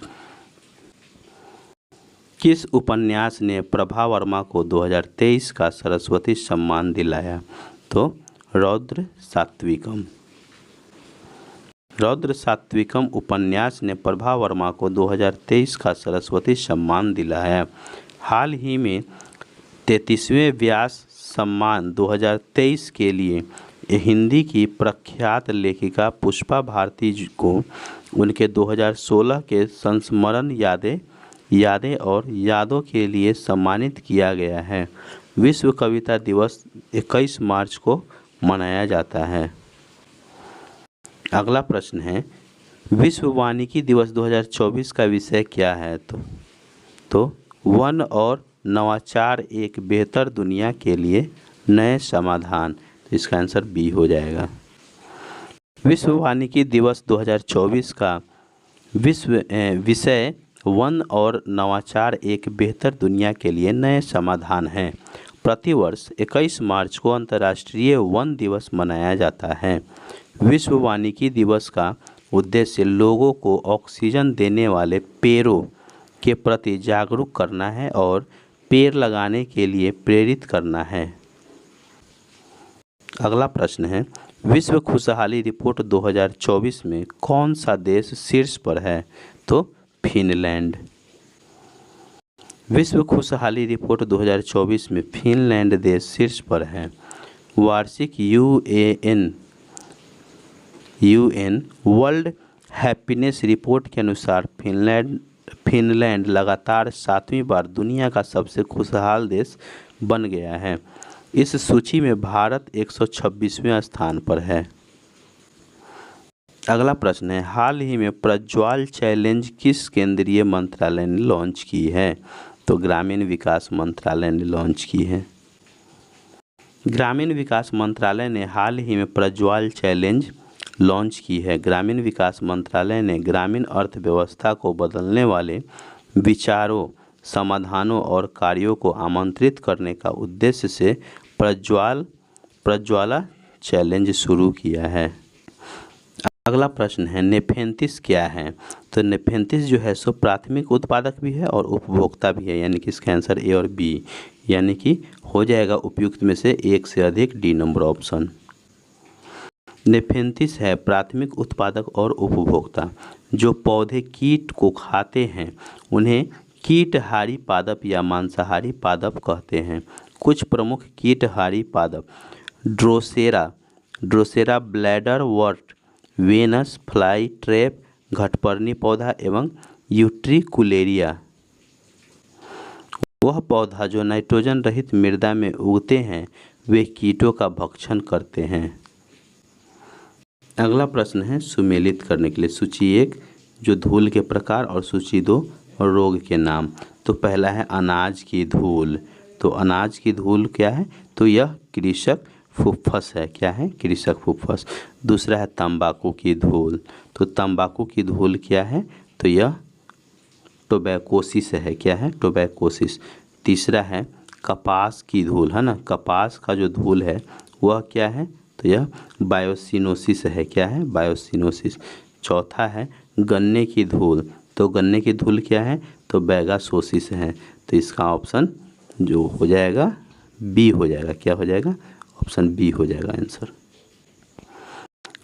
[SPEAKER 1] किस उपन्यास ने प्रभा वर्मा को 2023 का सरस्वती सम्मान दिलाया? तो रौद्र सात्विकम। रौद्र सात्विकम उपन्यास ने प्रभा वर्मा को 2023 का सरस्वती सम्मान दिलाया। हाल ही में 33वें व्यास सम्मान 2023 के लिए हिंदी की प्रख्यात लेखिका पुष्पा भारती को उनके 2016 के संस्मरण यादें और यादों के लिए सम्मानित किया गया है। विश्व कविता दिवस 21 मार्च को मनाया जाता है। अगला प्रश्न है, विश्व वानिकी दिवस 2024 का विषय क्या है? तो वन और नवाचार एक बेहतर दुनिया के लिए नए समाधान। तो इसका आंसर बी हो जाएगा। विश्व वानिकी दिवस 2024 का विषय वन और नवाचार एक बेहतर दुनिया के लिए नए समाधान है। प्रतिवर्ष 21 मार्च को अंतर्राष्ट्रीय वन दिवस मनाया जाता है। विश्व वानिकी दिवस का उद्देश्य लोगों को ऑक्सीजन देने वाले पेड़ों के प्रति जागरूक करना है और पेड़ लगाने के लिए प्रेरित करना है। अगला प्रश्न है, विश्व खुशहाली रिपोर्ट 2024 में कौन सा देश शीर्ष पर है? तो फिनलैंड। विश्व खुशहाली रिपोर्ट 2024 में फिनलैंड देश शीर्ष पर है। वार्षिक यूएन वर्ल्ड हैप्पीनेस रिपोर्ट के अनुसार फिनलैंड लगातार 7वीं बार दुनिया का सबसे खुशहाल देश बन गया है। इस सूची में भारत 126वें स्थान पर है। अगला प्रश्न है, हाल ही में प्रज्वाल चैलेंज किस केंद्रीय मंत्रालय ने लॉन्च की है? तो ग्रामीण विकास मंत्रालय ने लॉन्च की है। ग्रामीण विकास मंत्रालय ने हाल ही में प्रज्वाल चैलेंज लॉन्च की है। ग्रामीण विकास मंत्रालय ने ग्रामीण अर्थव्यवस्था को बदलने वाले विचारों, समाधानों और कार्यों को आमंत्रित करने का उद्देश्य से प्रज्वाला चैलेंज शुरू किया है। अगला प्रश्न है, नेफेंथिस क्या है? तो नेफेंथिस जो है सो प्राथमिक उत्पादक भी है और उपभोक्ता भी है, यानी कि इसका आंसर ए और बी, यानी कि हो जाएगा उपयुक्त में से एक से अधिक डी नंबर ऑप्शन। नेफेंथिस है प्राथमिक उत्पादक और उपभोक्ता। जो पौधे कीट को खाते हैं उन्हें कीटहारी पादप या मांसाहारी पादप कहते हैं। कुछ प्रमुख कीटहारी पादप ड्रोसेरा ब्लैडरवर्ट, वेनस फ्लाई ट्रैप, घटपर्णी पौधा एवं यूट्रिकुलेरिया। वह पौधा जो नाइट्रोजन रहित मृदा में उगते हैं वे कीटों का भक्षण करते हैं। अगला प्रश्न है सुमेलित करने के लिए सूची 1 जो धूल के प्रकार और सूची 2 रोग के नाम। तो पहला है अनाज की धूल। तो अनाज की धूल क्या है? तो यह कृषक फुफ्फस है। क्या है? कृषक फुफ्फस। दूसरा है तंबाकू की धूल। तो तंबाकू की धूल क्या है? तो यह टोबैकोसिस है। क्या है? टोबैकोसिस। तीसरा है कपास की धूल, है ना। कपास का जो धूल है वह क्या है? तो यह बायोसिनोसिस है। क्या है? बायोसिनोसिस। चौथा है गन्ने की धूल। तो गन्ने की धूल क्या है? तो बैगासोसिस है। तो इसका ऑप्शन जो हो जाएगा बी हो जाएगा। क्या हो जाएगा? ऑप्शन बी हो जाएगा आंसर।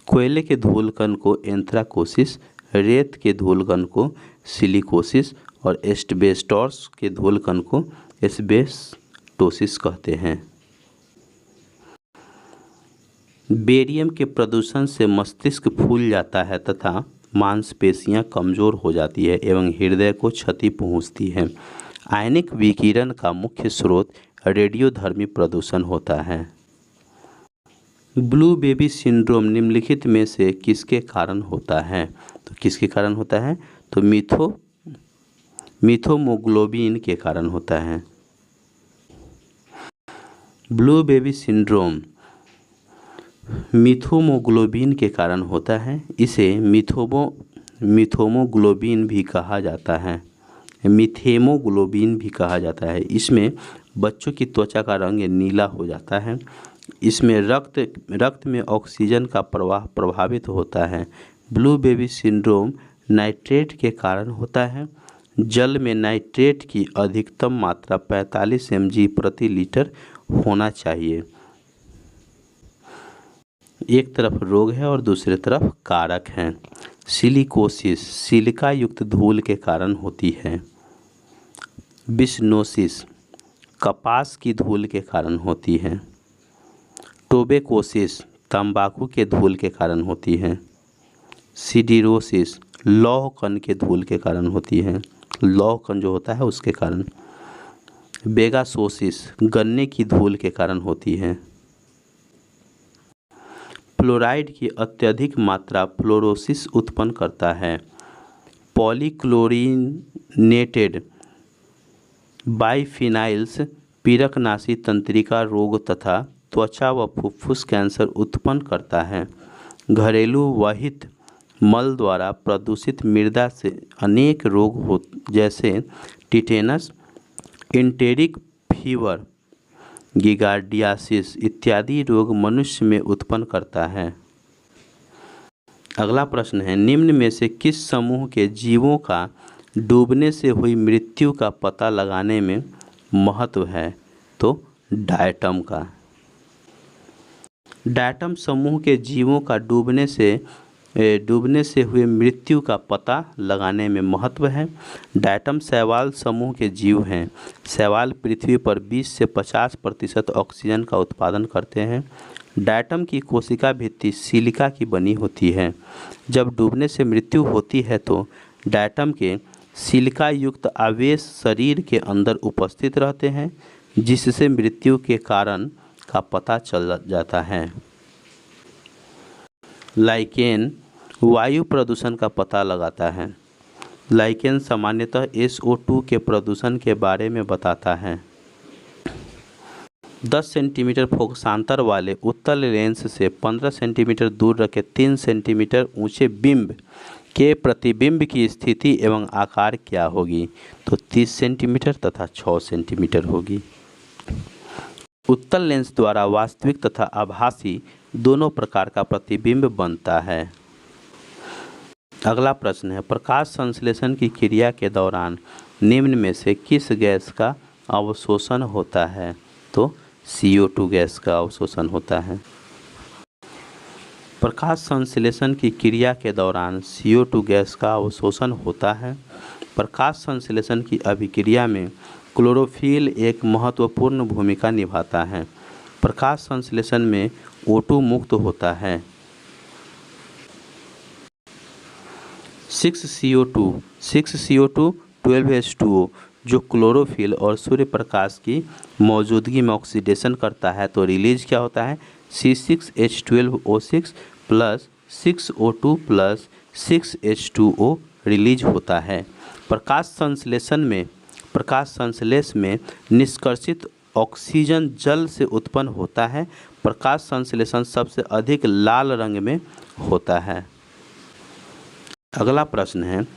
[SPEAKER 1] कोयले के धूलकण को एंथ्राकोसिस, रेत के धूलकण को सिलिकोसिस और एस्बेस्टॉस के धूलकण को एस्बेस्टोसिस कहते हैं। बेरियम के प्रदूषण से मस्तिष्क फूल जाता है तथा मांसपेशियां कमज़ोर हो जाती है एवं हृदय को क्षति पहुंचती है। आयनिक विकिरण का मुख्य स्रोत रेडियोधर्मी प्रदूषण होता है। ब्लू बेबी सिंड्रोम निम्नलिखित में से किसके कारण होता है? तो किसके कारण होता है? तो मिथोमोग्लोबिन के कारण होता है। ब्लू बेबी सिंड्रोम मिथोमोग्लोबिन के कारण होता है। इसे मिथोमोग्लोबिन भी कहा जाता है। मिथेमोग्लोबिन भी कहा जाता है। इसमें बच्चों की त्वचा का रंग नीला हो जाता है। इसमें रक्त में ऑक्सीजन का प्रवाह प्रभावित होता है। ब्लू बेबी सिंड्रोम नाइट्रेट के कारण होता है। जल में नाइट्रेट की अधिकतम मात्रा 45 mg प्रति लीटर होना चाहिए। एक तरफ रोग है और दूसरे तरफ कारक हैं। सिलिकोसिस सिलिका युक्त धूल के कारण होती है। बिसनोसिस कपास की धूल के कारण होती है। टोबेकोसिस तंबाकू के धूल के कारण होती है। सिडिरोसिस लौह कण के धूल के कारण होती है, लौह कण जो होता है उसके कारण। बेगासोसिस गन्ने की धूल के कारण होती है। फ्लोराइड की अत्यधिक मात्रा फ्लोरोसिस उत्पन्न करता है। पॉलीक्लोरिनेटेड बाइफिनाइल्स पीरकनाशी तंत्रिका रोग तथा त्वचा व फुफ्फुस कैंसर उत्पन्न करता है। घरेलू वहित मल द्वारा प्रदूषित मृदा से अनेक रोग हो जैसे टिटेनस, इंटेरिक फीवर, गिगार्डियासिस इत्यादि रोग मनुष्य में उत्पन्न करता है। अगला प्रश्न है, निम्न में से किस समूह के जीवों का डूबने से हुई मृत्यु का पता लगाने में महत्व है? तो डायटम का। डायटम समूह के जीवों का डूबने से हुए मृत्यु का पता लगाने में महत्व है। डायटम शैवाल समूह के जीव हैं। शैवाल पृथ्वी पर 20 से 50% ऑक्सीजन का उत्पादन करते हैं। डायटम की कोशिका भित्ति सिलिका की बनी होती है। जब डूबने से मृत्यु होती है तो डायटम के सिलिका युक्त आवेश शरीर के अंदर उपस्थित रहते हैं, जिससे मृत्यु के कारण का पता चल जाता है। लाइकेन वायु प्रदूषण का पता लगाता है। लाइकेन सामान्यतः SO2 के प्रदूषण के बारे में बताता है। 10 सेंटीमीटर फोकसांतर वाले उत्तल लेंस से 15 सेंटीमीटर दूर रखे 3 सेंटीमीटर ऊंचे बिंब के प्रतिबिंब की स्थिति एवं आकार क्या होगी? तो 30 सेंटीमीटर तथा 6 सेंटीमीटर होगी। उत्तल लेंस द्वारा वास्तविक तथा आभासी दोनों प्रकार का प्रतिबिंब बनता है। अगला प्रश्न है, प्रकाश संश्लेषण की क्रिया के दौरान निम्न में से किस गैस का अवशोषण होता है? तो CO2 गैस का अवशोषण होता है। प्रकाश संश्लेषण की क्रिया के दौरान CO2 गैस का अवशोषण होता है। प्रकाश संश्लेषण की अभिक्रिया में क्लोरोफिल एक महत्वपूर्ण भूमिका निभाता है। प्रकाश संश्लेषण में O2 मुक्त होता है। 6CO2 12H2O जो क्लोरोफिल और सूर्य प्रकाश की मौजूदगी में ऑक्सीडेशन करता है तो रिलीज क्या होता है? C6H12O6 plus 6O2 plus 6H2O release होता है। प्रकाश संश्लेष में निष्कर्षित ऑक्सीजन जल से उत्पन्न होता है। प्रकाश संश्लेषण सबसे अधिक लाल रंग में होता है। अगला प्रश्न है,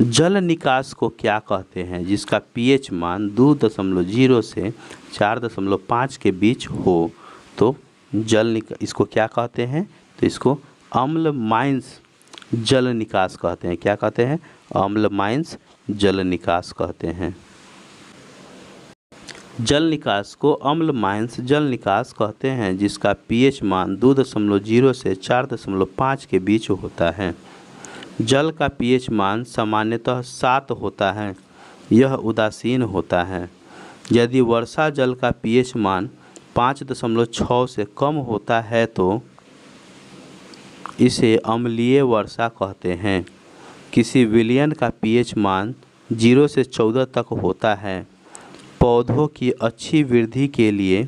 [SPEAKER 1] जल निकास को क्या कहते हैं जिसका pH मान 2.0 से 4.5 के बीच हो? तो इसको क्या कहते हैं? तो इसको अम्लमाइंस जल निकास कहते हैं। क्या कहते हैं? अम्लमाइंस जल निकास कहते हैं। जल निकास को अम्लमाइंस जल निकास कहते हैं जिसका pH मान 2.0 से 4.5 के बीच होता है। जल का pH मान सामान्यतः 7 होता है, यह उदासीन होता है। यदि वर्षा जल का pH मान 5.6 से कम होता है तो इसे अम्लीय वर्षा कहते हैं। किसी विलयन का pH मान 0 से 14 तक होता है। पौधों की अच्छी वृद्धि के लिए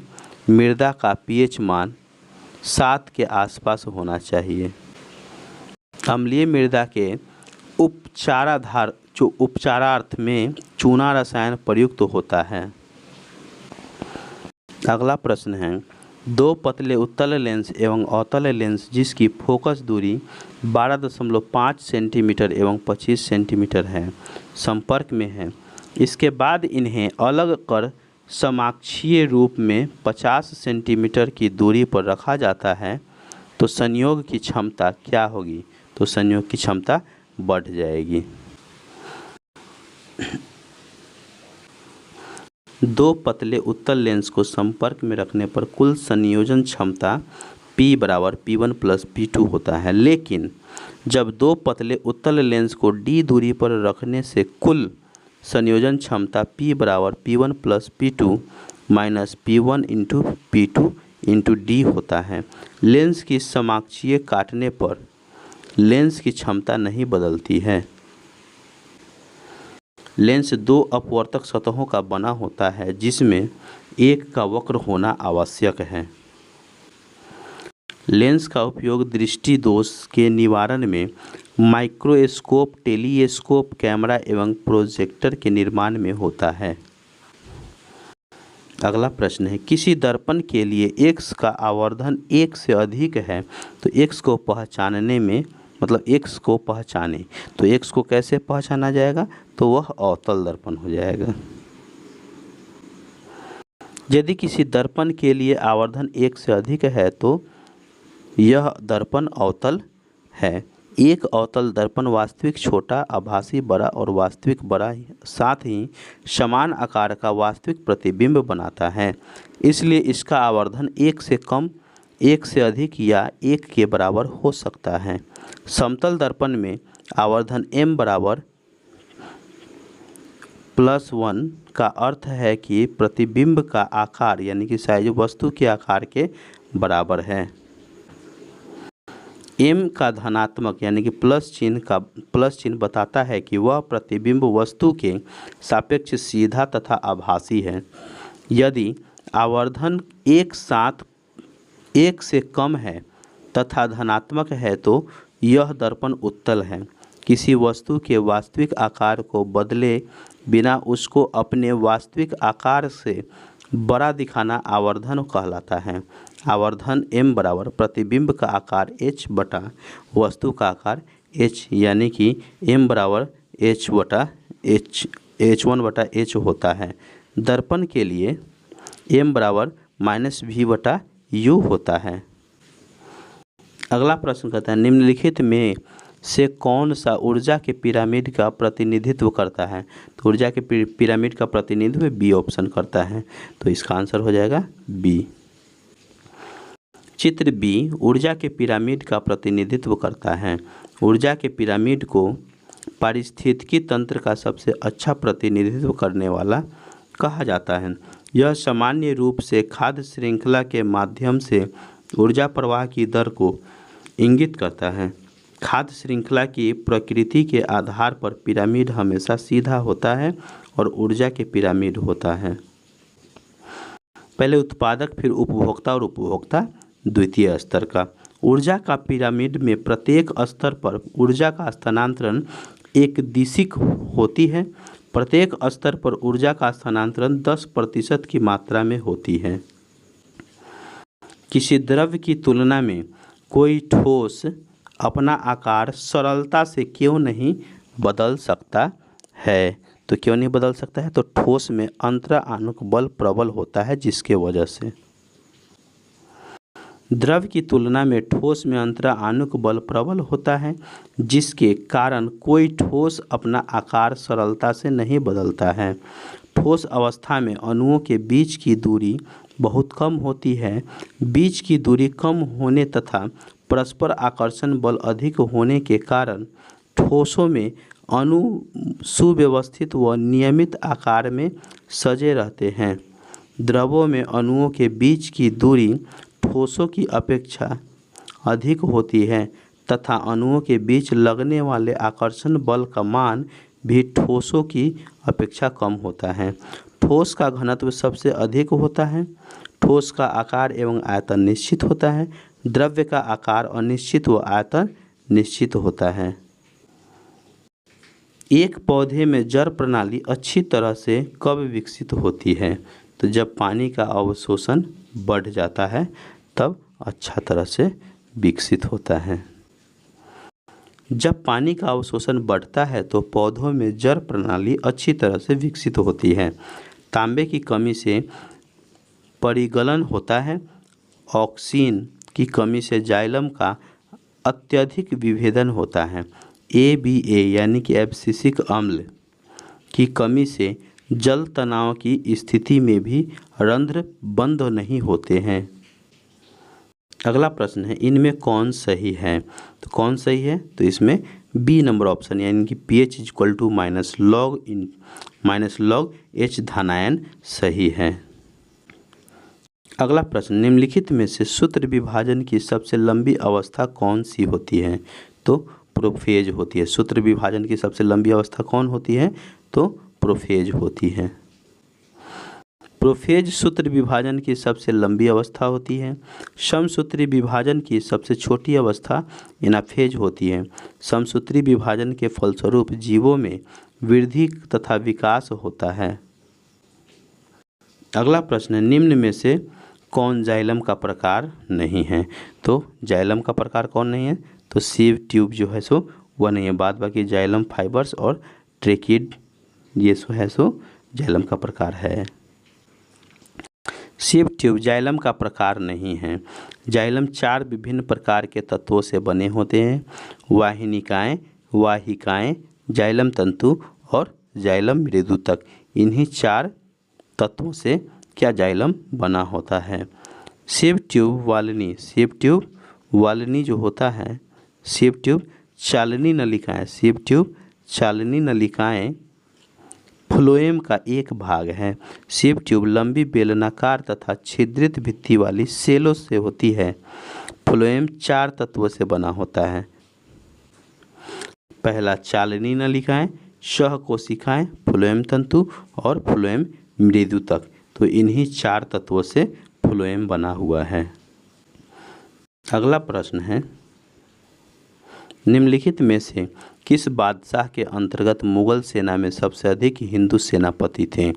[SPEAKER 1] मृदा का pH मान 7 के आसपास होना चाहिए। अम्लीय मृदा के उपचारार्थ में चूना रसायन प्रयुक्त होता है। अगला प्रश्न है, दो पतले उत्तल लेंस एवं अवतल लेंस जिसकी फोकस दूरी 12.5 सेंटीमीटर एवं 25 सेंटीमीटर है संपर्क में है। इसके बाद इन्हें अलग कर समाक्षीय रूप में 50 सेंटीमीटर की दूरी पर रखा जाता है तो संयोग की क्षमता क्या होगी? तो संयोग की क्षमता बढ़ जाएगी। दो पतले उत्तल लेंस को संपर्क में रखने पर कुल संयोजन क्षमता P बराबर P1 प्लस P2 होता है। लेकिन जब दो पतले उत्तल लेंस को D दूरी पर रखने से कुल संयोजन क्षमता P बराबर P1 plus P2 minus P1 into P2 into D होता है। लेंस की समाक्षीय काटने पर लेंस की क्षमता नहीं बदलती है। लेंस दो अपवर्तक सतहों का बना होता है जिसमें एक का वक्र होना आवश्यक है। लेंस का उपयोग दृष्टि दोष के निवारण में माइक्रोस्कोप, टेलीस्कोप, कैमरा एवं प्रोजेक्टर के निर्माण में होता है। अगला प्रश्न है, किसी दर्पण के लिए x का आवर्धन 1 से अधिक है तो x को पहचानने में x को पहचाने तो x को कैसे पहचाना जाएगा, तो वह अवतल दर्पण हो जाएगा। यदि किसी दर्पण के लिए आवर्धन 1 से अधिक है तो यह दर्पण अवतल है। एक अवतल दर्पण वास्तविक छोटा, आभासी बड़ा और वास्तविक बड़ा साथ ही समान आकार का वास्तविक प्रतिबिंब बनाता है। इसलिए इसका आवर्धन 1 से कम, 1 से अधिक या 1 के बराबर हो सकता है। समतल दर्पण में आवर्धन m बराबर +1 का अर्थ है कि प्रतिबिंब का आकार यानी कि साइज वस्तु के आकार के बराबर है। m का धनात्मक यानी कि प्लस चिन्ह बताता है कि वह प्रतिबिंब वस्तु के सापेक्ष सीधा तथा आभासी है। यदि आवर्धन एक साथ 1 से कम है तथा धनात्मक है तो यह दर्पण उत्तल है। किसी वस्तु के वास्तविक आकार को बदले बिना उसको अपने वास्तविक आकार से बड़ा दिखाना आवर्धन कहलाता है। आवर्धन m बराबर प्रतिबिंब का आकार h बटा वस्तु का आकार h यानी कि m बराबर h1 बटा h होता है। दर्पण के लिए m बराबर -v बटा u होता है। अगला प्रश्न कहता है, निम्नलिखित में से कौन सा ऊर्जा के पिरामिड का प्रतिनिधित्व करता है, तो ऊर्जा के पिरामिड का प्रतिनिधित्व बी ऑप्शन करता है, तो इसका आंसर हो जाएगा बी। चित्र बी ऊर्जा के पिरामिड का प्रतिनिधित्व करता है। ऊर्जा के पिरामिड को पारिस्थितिकी तंत्र का सबसे अच्छा प्रतिनिधित्व करने वाला कहा जाता है। यह सामान्य रूप से खाद्य श्रृंखला के माध्यम से ऊर्जा प्रवाह की दर को इंगित करता है। खाद्य श्रृंखला की प्रकृति के आधार पर पिरामिड हमेशा सीधा होता है और ऊर्जा के पिरामिड होता है। पहले उत्पादक, फिर उपभोक्ता और उपभोक्ता द्वितीय स्तर का। ऊर्जा का पिरामिड में प्रत्येक स्तर पर ऊर्जा का स्थानांतरण एक दिशिक होती है। प्रत्येक स्तर पर ऊर्जा का स्थानांतरण 10% की मात्रा में होती है। किसी द्रव्य की तुलना में कोई ठोस अपना आकार सरलता से क्यों नहीं बदल सकता है, तो क्यों नहीं बदल सकता है, तो ठोस में अंतरानुक बल प्रबल होता है जिसके वजह से। द्रव्य की तुलना में ठोस में अंतरानुक बल प्रबल होता है जिसके कारण कोई ठोस अपना आकार सरलता से नहीं बदलता है। ठोस अवस्था में अणुओं के बीच की दूरी बहुत कम होती है। बीच की दूरी कम होने तथा परस्पर आकर्षण बल अधिक होने के कारण ठोसों में अणु सुव्यवस्थित व नियमित आकार में सजे रहते हैं। द्रवों में अणुओं के बीच की दूरी ठोसों की अपेक्षा अधिक होती है तथा अणुओं के बीच लगने वाले आकर्षण बल का मान भी ठोसों की अपेक्षा कम होता है। ठोस का घनत्व सबसे अधिक होता है। ठोस का आकार एवं आयतन निश्चित होता है। द्रव्य का आकार अनिश्चित व आयतन निश्चित होता है। एक पौधे में जड़ प्रणाली अच्छी तरह से कब विकसित होती है, तो जब पानी का अवशोषण बढ़ जाता है तब अच्छा तरह से विकसित होता है। जब पानी का अवशोषण बढ़ता है तो पौधों में जड़ प्रणाली अच्छी तरह से विकसित होती है। तांबे की कमी से परिगलन होता है। ऑक्सीन की कमी से जाइलम का अत्यधिक विभेदन होता है। ABA यानी कि एब्सिसिक अम्ल की कमी से जल तनाव की स्थिति में भी रंध्र बंद नहीं होते हैं। अगला प्रश्न है, इनमें कौन सही है? तो कौन सही है? तो इसमें बी नंबर ऑप्शन यानी कि pH equal to minus log H धनायन सही है। अगला प्रश्न, निम्नलिखित में से सूत्र विभाजन की सबसे लंबी अवस्था कौन सी होती है? तो प्रोफेज होती है। सूत्र विभाजन की सबसे लंबी अवस्था कौन होती है? तो प्रोफेज होती है। प्रोफेज सूत्र विभाजन की सबसे लंबी अवस्था होती है। समसूत्री विभाजन की सबसे छोटी अवस्था एनाफेज होती है। समसूत्री विभाजन के फलस्वरूप जीवों में वृद्धि तथा विकास होता है। अगला प्रश्न, निम्न में से कौन जाइलम का प्रकार नहीं है? तो जाइलम का प्रकार कौन नहीं है? तो सीव ट्यूब जो है सो वह नहीं है। बाद बाकी जाइलम फाइबर्स और ट्रेकिड ये सो है सो जाइलम का प्रकार है। सीव ट्यूब जाइलम का प्रकार नहीं है। जाइलम 4 विभिन्न प्रकार के तत्वों से बने होते हैं। वाहिकाएं, जाइलम तंतु और जाइलम मृदुतक। इन्हीं 4 तत्वों से क्या जाइलम बना होता है। सीव ट्यूब वाल्वनी जो होता है, सीव ट्यूब चालनी नलिकाएं फ्लोएम का एक भाग है। सीव ट्यूब लंबी बेलनाकार तथा छिद्रित भित्ति वाली सेलों से होती है। फ्लोएम 4 तत्वों से बना होता है। पहला चालनी नलिकाएं, सहकोशिकाएं, फ्लोएम तंतु और फ्लोएम मृदुतक। तो इन्हीं 4 तत्वों से फ्लोएम बना हुआ है। अगला प्रश्न है, निम्नलिखित में से किस बादशाह के अंतर्गत मुगल सेना में सबसे अधिक हिंदू सेनापति थे?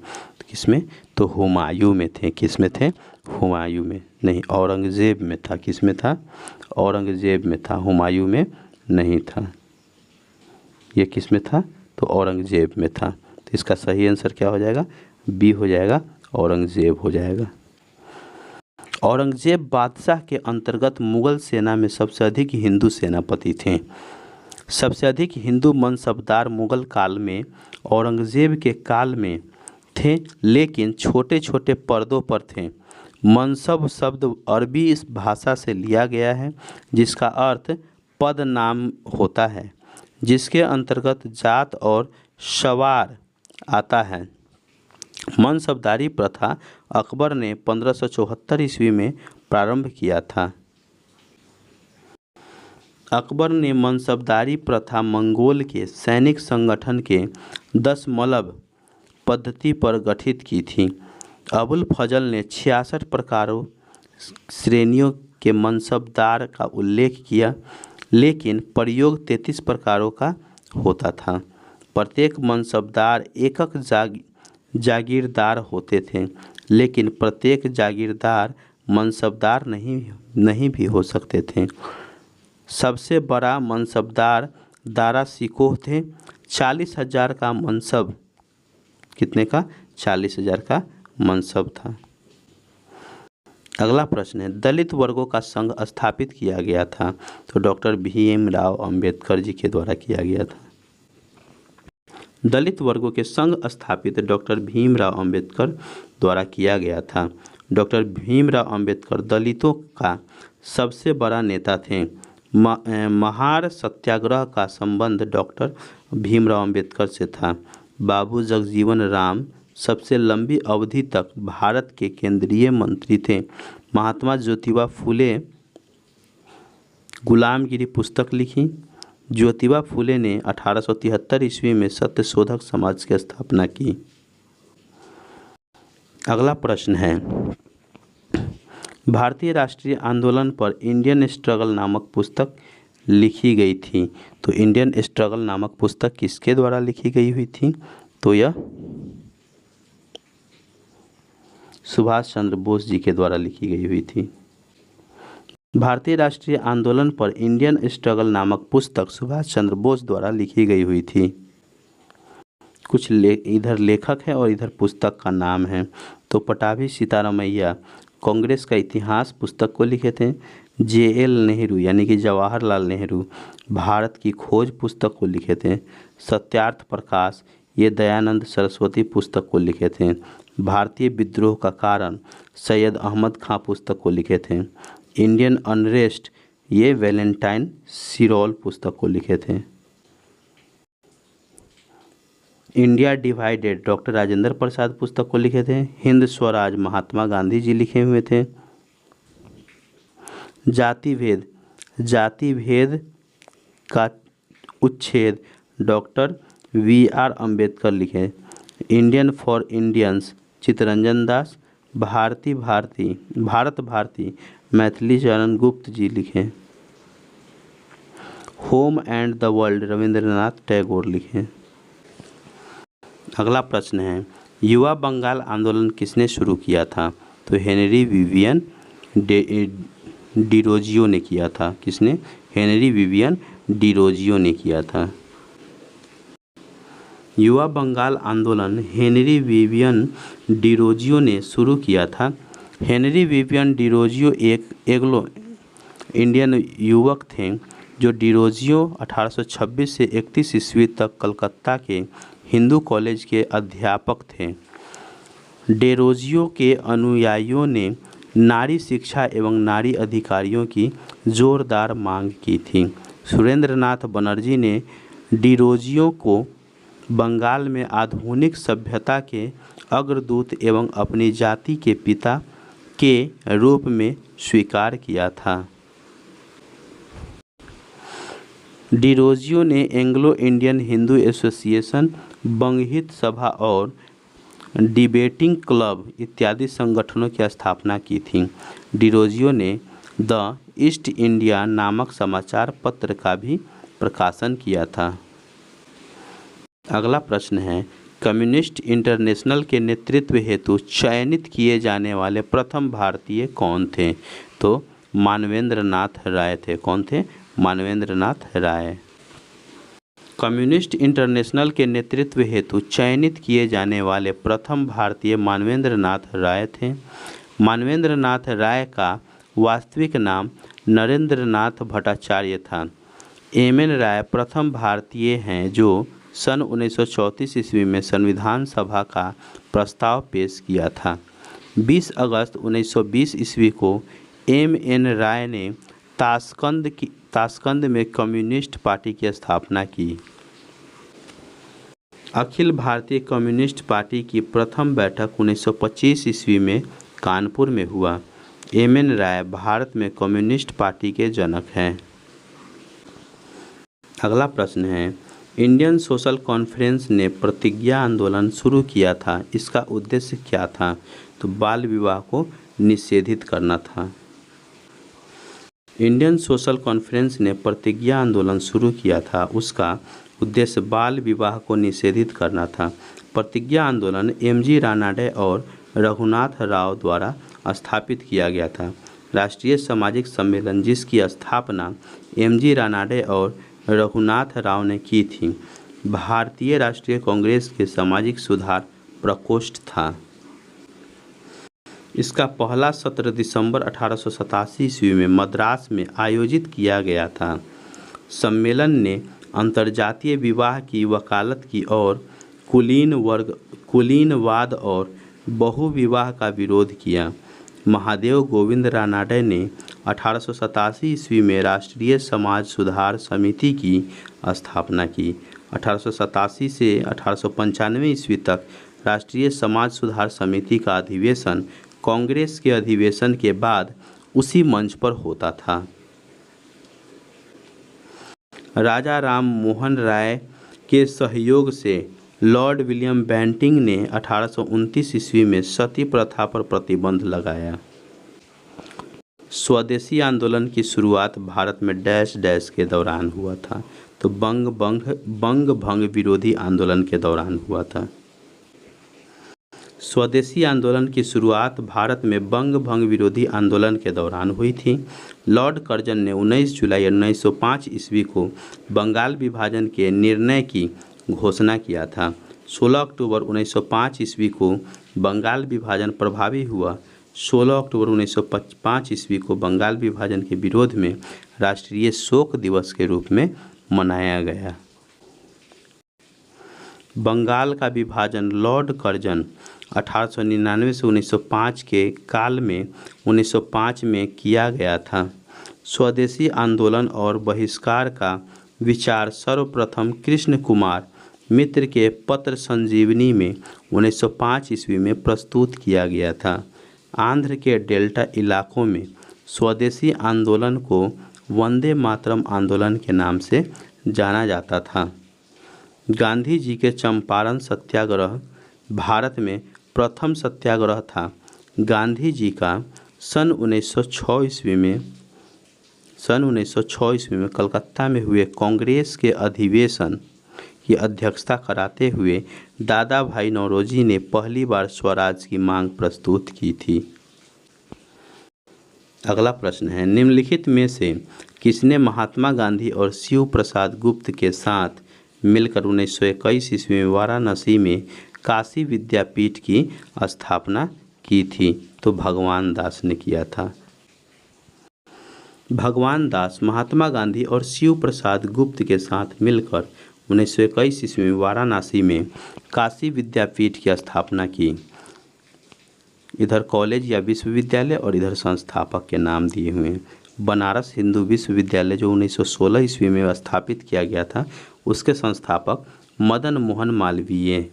[SPEAKER 1] किसमें? तो हुमायूं में थे। किसमें थे? हुमायूं में नहीं, औरंगजेब में था। किसमें था? औरंगजेब में था, हुमायूं में नहीं था। ये किसमें था? तो औरंगजेब में था। तो इसका सही आंसर क्या हो जाएगा? बी हो जाएगा, औरंगजेब हो जाएगा। औरंगजेब बादशाह के अंतर्गत मुगल सेना में सबसे अधिक हिंदू सेनापति थे। सबसे अधिक हिंदू मनसबदार मुगल काल में औरंगजेब के काल में थे, लेकिन छोटे छोटे पर्दों पर थे। मनसब शब्द अरबी इस भाषा से लिया गया है, जिसका अर्थ पद नाम होता है, जिसके अंतर्गत जात और सवार आता है। मनसबदारी प्रथा अकबर ने 1574 ईस्वी में प्रारंभ किया था। अकबर ने मनसबदारी प्रथा मंगोल के सैनिक संगठन के दशमलव पद्धति पर गठित की थी। अबुल फजल ने 66 प्रकारों श्रेणियों के मनसबदार का उल्लेख किया, लेकिन प्रयोग 33 प्रकारों का होता था। प्रत्येक मनसबदार एकक जागीरदार होते थे, लेकिन प्रत्येक जागीरदार मनसबदार नहीं भी हो सकते थे। सबसे बड़ा मनसबदार दारा सिकोह थे। 40,000 का मनसब, कितने का? 40,000 का मनसब था। अगला प्रश्न है, दलित वर्गों का संघ स्थापित किया गया था? तो डॉक्टर भीमराव अंबेडकर जी के द्वारा किया गया था। दलित वर्गों के संघ स्थापित डॉक्टर भीमराव अंबेडकर द्वारा किया गया था। डॉक्टर भीमराव अंबेडकर दलितों का सबसे बड़ा नेता थे। महार सत्याग्रह का संबंध डॉक्टर भीमराव अंबेडकर से था। बाबू जगजीवन राम सबसे लंबी अवधि तक भारत के केंद्रीय मंत्री थे। महात्मा ज्योतिबा फुले गुलामगिरी पुस्तक लिखी। ज्योतिबा फुले ने 1873 ईस्वी में सत्यशोधक समाज की स्थापना की। अगला प्रश्न है, भारतीय राष्ट्रीय आंदोलन पर इंडियन स्ट्रगल नामक पुस्तक लिखी गई थी। तो इंडियन स्ट्रगल नामक पुस्तक किसके द्वारा लिखी गई हुई थी? तो यह सुभाष चंद्र बोस जी के द्वारा लिखी गई हुई थी। भारतीय राष्ट्रीय आंदोलन पर इंडियन स्ट्रगल नामक पुस्तक सुभाष चंद्र बोस द्वारा लिखी गई हुई थी। कुछ इधर लेखक है और इधर पुस्तक का नाम है। तो पटाभी सीतारामैया कांग्रेस का इतिहास पुस्तक को लिखे थे। JL नेहरू यानी कि जवाहरलाल नेहरू भारत की खोज पुस्तक को लिखे थे। सत्यार्थ प्रकाश ये दयानंद सरस्वती पुस्तक को लिखे थे। भारतीय विद्रोह का कारण सैयद अहमद खां पुस्तक को लिखे थे। इंडियन अनरेस्ट, ये वैलेंटाइन सिरोल पुस्तक को लिखे थे। India divided, doctor Rajendra Prasad पुस्तक को लिखे थे। हिंद स्वराज, महात्मा गांधी जी लिखे हुए थे। जाति भेद, जाति भेद का उच्छेद, डॉक्टर V.R. अम्बेडकर लिखे। Indian for Indians, Chittaranjan Das. Bharat Bharti, Maithili चरण गुप्त जी लिखे। Home and the world, Rabindranath Tagore लिखे। अगला प्रश्न है, युवा बंगाल आंदोलन किसने शुरू किया था? तो हेनरी विवियन डिरोजियो ने किया था। किसने? हेनरी विवियन डिरोजियो ने किया था। युवा बंगाल आंदोलन हेनरी विवियन डिरोजियो ने शुरू किया था। हेनरी विवियन डिरोजियो एक एंग्लो इंडियन युवक थे जो डिरोजियो 1826 से 31 ईस्वी तक कलकत्ता के हिंदू कॉलेज के अध्यापक थे। डिरोजियो के अनुयायियों ने नारी शिक्षा एवं नारी अधिकारियों की जोरदार मांग की थी। सुरेंद्रनाथ बनर्जी ने डिरोजियो को बंगाल में आधुनिक सभ्यता के अग्रदूत एवं अपनी जाति के पिता के रूप में स्वीकार किया था। डिरोजियो ने एंग्लो इंडियन हिंदू एसोसिएशन, बंगहित सभा और डिबेटिंग क्लब इत्यादि संगठनों की स्थापना की थी। डिरोजियो ने द ईस्ट इंडिया नामक समाचार पत्र का भी प्रकाशन किया था। अगला प्रश्न है, कम्युनिस्ट इंटरनेशनल के नेतृत्व हेतु चयनित किए जाने वाले प्रथम भारतीय कौन थे? तो मानवेंद्र नाथ राय थे। कौन थे? मानवेंद्र नाथ राय। कम्युनिस्ट इंटरनेशनल के नेतृत्व हेतु चयनित किए जाने वाले प्रथम भारतीय मानवेंद्र नाथ राय थे। मानवेंद्र नाथ राय का वास्तविक नाम नरेंद्र नाथ भट्टाचार्य था। एम.एन. राय प्रथम भारतीय हैं जो सन 1934 ईस्वी में संविधान सभा का प्रस्ताव पेश किया था। 20 अगस्त 1920 ईस्वी को एम.एन. राय ने ताशकंद में कम्युनिस्ट पार्टी की स्थापना की। अखिल भारतीय कम्युनिस्ट पार्टी की प्रथम बैठक 1925 ईस्वी में कानपुर में हुआ। एम.एन. राय भारत में कम्युनिस्ट पार्टी के जनक हैं। अगला प्रश्न है, इंडियन सोशल कॉन्फ्रेंस ने प्रतिज्ञा आंदोलन शुरू किया था, इसका उद्देश्य क्या था? तो बाल विवाह को निषेधित करना था। इंडियन सोशल कॉन्फ्रेंस ने प्रतिज्ञा आंदोलन शुरू किया था, उसका उद्देश्य बाल विवाह को निषेधित करना था। प्रतिज्ञा आंदोलन एम.जी. रानाडे और रघुनाथ राव द्वारा स्थापित किया गया था। राष्ट्रीय सामाजिक सम्मेलन जिसकी स्थापना एम.जी. रानाडे और रघुनाथ राव ने की थी, भारतीय राष्ट्रीय कांग्रेस के सामाजिक सुधार प्रकोष्ठ था। इसका पहला सत्र दिसंबर 1887 ईस्वी में मद्रास में आयोजित किया गया था। सम्मेलन ने अंतर्जातीय विवाह की वकालत की और कुलीनवाद और बहुविवाह का विरोध किया। महादेव गोविंद रानाडे ने 1887 ईस्वी में राष्ट्रीय समाज सुधार समिति की स्थापना की। 1887 से 1895 ईस्वी तक राष्ट्रीय समाज सुधार समिति का अधिवेशन कांग्रेस के अधिवेशन के बाद उसी मंच पर होता था। राजा राम मोहन राय के सहयोग से लॉर्ड विलियम बेंटिंक ने 1829 ईस्वी में सती प्रथा पर प्रतिबंध लगाया। स्वदेशी आंदोलन की शुरुआत भारत में डैश डैश के दौरान हुआ था, तो बंग भंग विरोधी आंदोलन के दौरान हुआ था। स्वदेशी आंदोलन की शुरुआत भारत में बंग भंग विरोधी आंदोलन के दौरान हुई थी। लॉर्ड कर्जन ने 19 जुलाई 1905 ईस्वी को बंगाल विभाजन के निर्णय की घोषणा किया था। 16 अक्टूबर 1905 ईस्वी को बंगाल विभाजन प्रभावी हुआ। 16 अक्टूबर 1905 ईस्वी को बंगाल विभाजन के विरोध में राष्ट्रीय शोक दिवस के रूप में मनाया गया। बंगाल का विभाजन लॉर्ड कर्जन 1899 से 1905 के काल में 1905 में किया गया था। स्वदेशी आंदोलन और बहिष्कार का विचार सर्वप्रथम कृष्ण कुमार मित्र के पत्र संजीवनी में 1905 ईस्वी में प्रस्तुत किया गया था। आंध्र के डेल्टा इलाकों में स्वदेशी आंदोलन को वंदे मातरम आंदोलन के नाम से जाना जाता था। गांधी जी के चंपारण सत्याग्रह भारत में प्रथम सत्याग्रह था। गांधी जी का सन 1906 ईस्वी में कलकत्ता में हुए कांग्रेस के अधिवेशन की अध्यक्षता कराते हुए दादा भाई नौरोजी ने पहली बार स्वराज की मांग प्रस्तुत की थी। अगला प्रश्न है, निम्नलिखित में से किसने महात्मा गांधी और शिव प्रसाद गुप्त के साथ मिलकर 1921 ईस्वी में वाराणसी में काशी विद्यापीठ की स्थापना की थी? तो भगवान दास ने किया था। भगवान दास महात्मा गांधी और शिव प्रसाद गुप्त के साथ मिलकर 1921 ईस्वी में वाराणसी में काशी विद्यापीठ की स्थापना की। इधर कॉलेज या विश्वविद्यालय और इधर संस्थापक के नाम दिए हुए हैं। बनारस हिंदू विश्वविद्यालय जो 1916 ईस्वी में स्थापित किया गया था, उसके संस्थापक मदन मोहन मालवीय।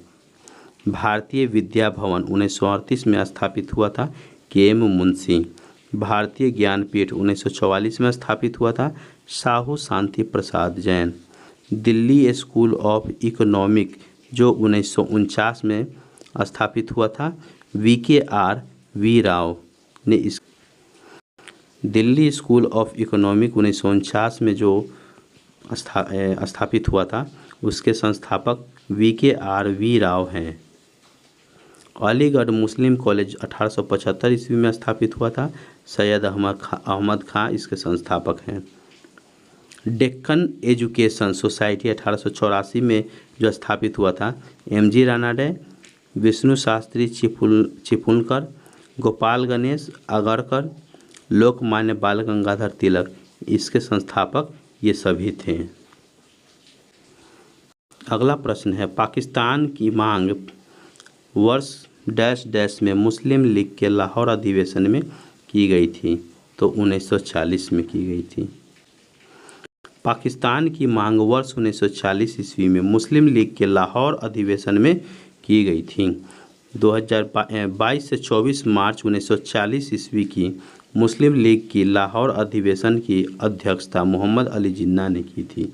[SPEAKER 1] भारतीय विद्या भवन 1938 में स्थापित हुआ था, के.एम. मुंशी। भारतीय ज्ञानपीठ 1944 में स्थापित हुआ था, Sahu Shanti Prasad Jain. Delhi school of economic जो 1949 में स्थापित हुआ था, वी.के.आर.वी. राव ने इस दिल्ली स्कूल ऑफ इकोनॉमिक 1949 में जो स्थापित हुआ था, उसके संस्थापक वी.के.आर.वी. राव हैं। अलीगढ़ मुस्लिम कॉलेज 1875 ईस्वी में स्थापित हुआ था, सैयद अहमद खां इसके संस्थापक हैं। डेक्कन एजुकेशन सोसाइटी 1884 में जो स्थापित हुआ था, एम.जी. रानाडे, विष्णु शास्त्री चिपळूणकर, गोपाल गणेश अगरकर, लोकमान्य बाल गंगाधर तिलक इसके संस्थापक ये सभी थे। अगला प्रश्न है, पाकिस्तान की मांग वर्ष डैश डैश में मुस्लिम लीग के लाहौर अधिवेशन में की गई थी? तो 1940 में की गई थी। पाकिस्तान की मांग वर्ष 1940 ईस्वी में मुस्लिम लीग के लाहौर अधिवेशन में की गई थी। 2022 से 24 मार्च 1940 ईस्वी की मुस्लिम लीग की लाहौर अधिवेशन की अध्यक्षता मोहम्मद अली जिन्ना ने की थी।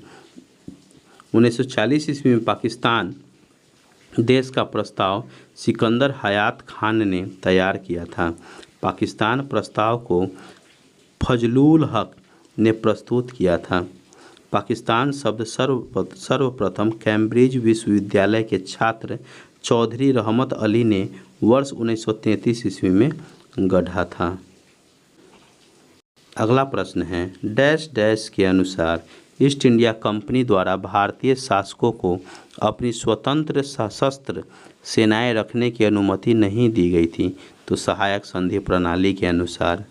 [SPEAKER 1] 1940 ईस्वी में पाकिस्तान देश का प्रस्ताव सिकंदर हयात खान ने तैयार किया था। पाकिस्तान प्रस्ताव को फजलुल हक ने प्रस्तुत किया था। पाकिस्तान शब्द सर्वप्रथम कैम्ब्रिज विश्वविद्यालय के छात्र चौधरी रहमत अली ने वर्ष 1933 ईस्वी में गढ़ा था। अगला प्रश्न है, डैश डैश के अनुसार ईस्ट इंडिया कंपनी द्वारा भारतीय शासकों को अपनी स्वतंत्र सशस्त्र सेनाएं रखने की अनुमति नहीं दी गई थी? तो सहायक संधि प्रणाली के अनुसार।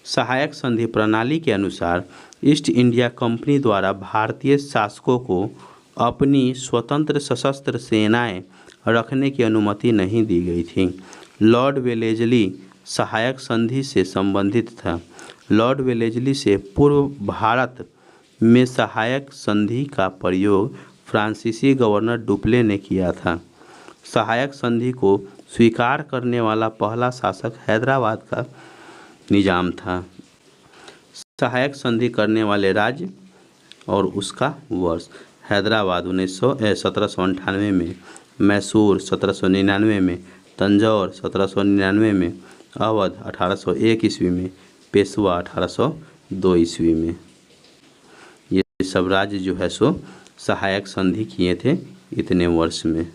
[SPEAKER 1] सहायक संधि प्रणाली के अनुसार ईस्ट इंडिया कंपनी द्वारा भारतीय शासकों को अपनी स्वतंत्र सशस्त्र सेनाएं रखने की अनुमति नहीं दी गई थी। लॉर्ड वेलेजली सहायक संधि से संबंधित था। लॉर्ड वेलेजली से पूर्व भारत में सहायक संधि का प्रयोग फ्रांसीसी गवर्नर डुप्ले ने किया था। सहायक संधि को स्वीकार करने वाला पहला शासक हैदराबाद का निजाम था। सहायक संधि करने वाले राज्य और उसका वर्ष, हैदराबाद 1798 में, मैसूर 1799 में, तंजौर 1799 में, अवध 1801 ईस्वी में, पेशवा 1802 ईस्वी में। ये सब राज्य जो है सो सहायक संधि किए थे इतने वर्ष में।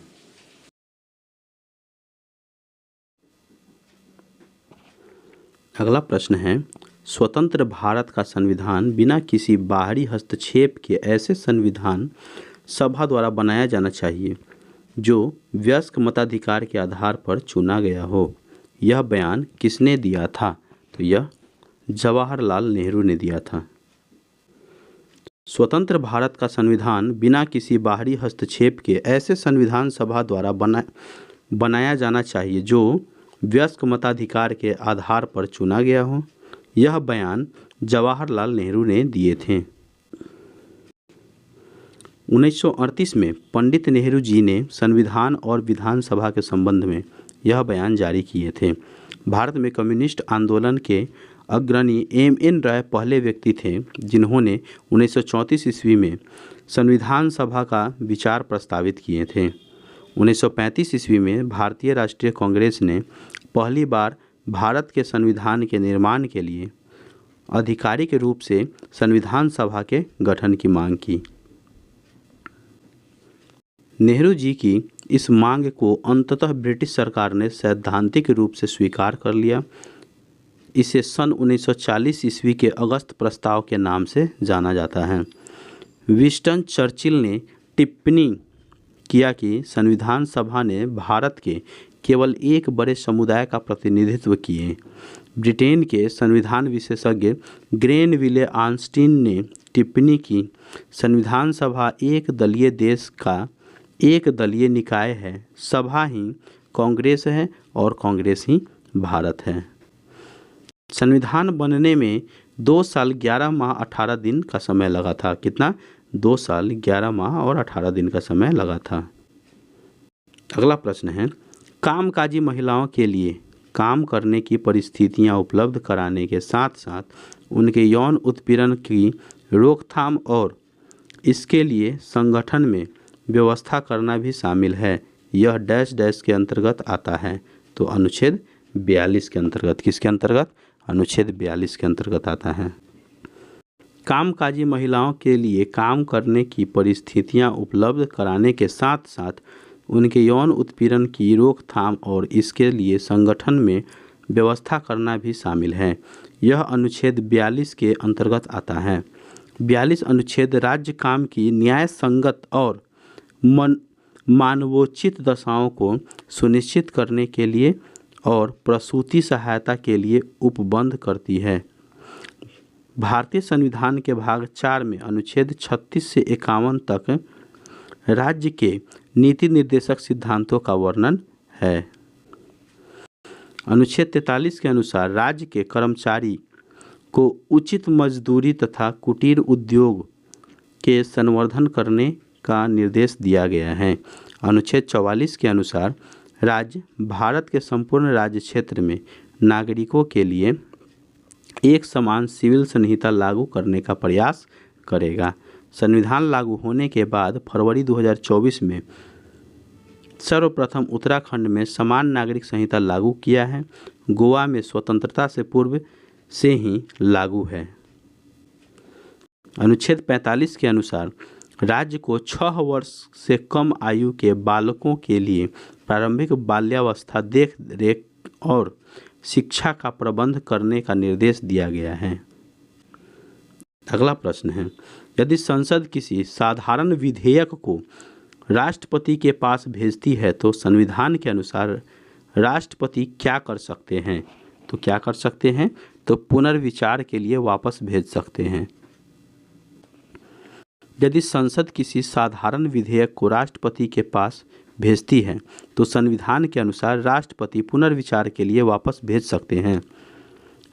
[SPEAKER 1] अगला प्रश्न है, स्वतंत्र भारत का संविधान बिना किसी बाहरी हस्तक्षेप के ऐसे संविधान सभा द्वारा बनाया जाना चाहिए जो वयस्क मताधिकार के आधार पर चुना गया हो। यह बयान किसने दिया था? तो यह जवाहरलाल नेहरू ने दिया था। स्वतंत्र भारत का संविधान बिना किसी बाहरी हस्तक्षेप के ऐसे संविधान सभा द्वारा बनाया जाना चाहिए जो वयस्क मताधिकार के आधार पर चुना गया हो। यह बयान जवाहरलाल नेहरू ने दिए थे। 1938 में पंडित नेहरू जी ने संविधान और विधानसभा के संबंध में यह बयान जारी किए थे। भारत में कम्युनिस्ट आंदोलन के अग्रणी एम.एन. राय पहले व्यक्ति थे जिन्होंने 1934 ईस्वी में संविधान सभा का विचार प्रस्तावित किए थे। 1935 ईस्वी में भारतीय राष्ट्रीय कांग्रेस ने पहली बार भारत के संविधान के निर्माण के लिए आधिकारिक रूप से संविधान सभा के गठन की मांग की। नेहरू जी की इस मांग को अंततः ब्रिटिश सरकार ने सैद्धांतिक रूप से स्वीकार कर लिया। इसे सन 1940 ईस्वी के अगस्त प्रस्ताव के नाम से जाना जाता है। विंस्टन चर्चिल ने टिप्पणी किया कि संविधान सभा ने भारत के केवल एक बड़े समुदाय का प्रतिनिधित्व किए। ब्रिटेन के संविधान विशेषज्ञ ग्रेनविले आर्नस्टीन ने टिप्पणी की, संविधान सभा एक दलीय देश का एक दलीय निकाय है। सभा ही कांग्रेस है और कांग्रेस ही भारत है। संविधान बनने में 2 साल 11 माह 18 दिन का समय लगा था। कितना? 2 साल 11 माह और 18 दिन का समय लगा था। अगला प्रश्न है, कामकाजी महिलाओं के लिए काम करने की परिस्थितियां उपलब्ध कराने के साथ साथ उनके यौन उत्पीड़न की रोकथाम और इसके लिए संगठन में व्यवस्था करना भी शामिल है। यह डैश डैश के अंतर्गत आता है। तो अनुच्छेद 42 के अंतर्गत। किसके अंतर्गत? अनुच्छेद 42 के अंतर्गत आता है। कामकाजी महिलाओं के लिए काम करने की परिस्थितियां उपलब्ध कराने के साथ साथ उनके यौन उत्पीड़न की रोकथाम और इसके लिए संगठन में व्यवस्था करना भी शामिल है। यह अनुच्छेद 42 के अंतर्गत आता है। 42 अनुच्छेद राज्य काम की न्याय संगत और मानवोचित दशाओं को सुनिश्चित करने के लिए और प्रसूति सहायता के लिए उपबंध करती है। भारतीय संविधान के भाग 4 में अनुच्छेद 36 से 51 तक राज्य के नीति निर्देशक सिद्धांतों का वर्णन है। अनुच्छेद 43 के अनुसार राज्य के कर्मचारी को उचित मजदूरी तथा कुटीर उद्योग के संवर्धन करने का निर्देश दिया गया है। अनुच्छेद 44 के अनुसार राज्य भारत के संपूर्ण राज्य क्षेत्र में नागरिकों के लिए एक समान सिविल संहिता लागू करने का प्रयास करेगा। संविधान लागू होने के बाद फरवरी 2024 में सर्वप्रथम उत्तराखंड में समान नागरिक संहिता लागू किया है। गोवा में स्वतंत्रता से पूर्व से ही लागू है। अनुच्छेद 45 के अनुसार राज्य को 6 वर्ष से कम आयु के बालकों के लिए प्रारंभिक बाल्यावस्था देख रेख और शिक्षा का प्रबंध करने का निर्देश दिया गया है। अगला प्रश्न है, यदि संसद किसी साधारण विधेयक को राष्ट्रपति के पास भेजती है तो संविधान के अनुसार राष्ट्रपति क्या कर सकते हैं? तो क्या कर सकते हैं? तो पुनर्विचार के लिए वापस भेज सकते हैं। यदि संसद किसी साधारण विधेयक को राष्ट्रपति के पास भेजती है तो संविधान के अनुसार राष्ट्रपति पुनर्विचार के लिए वापस भेज सकते हैं।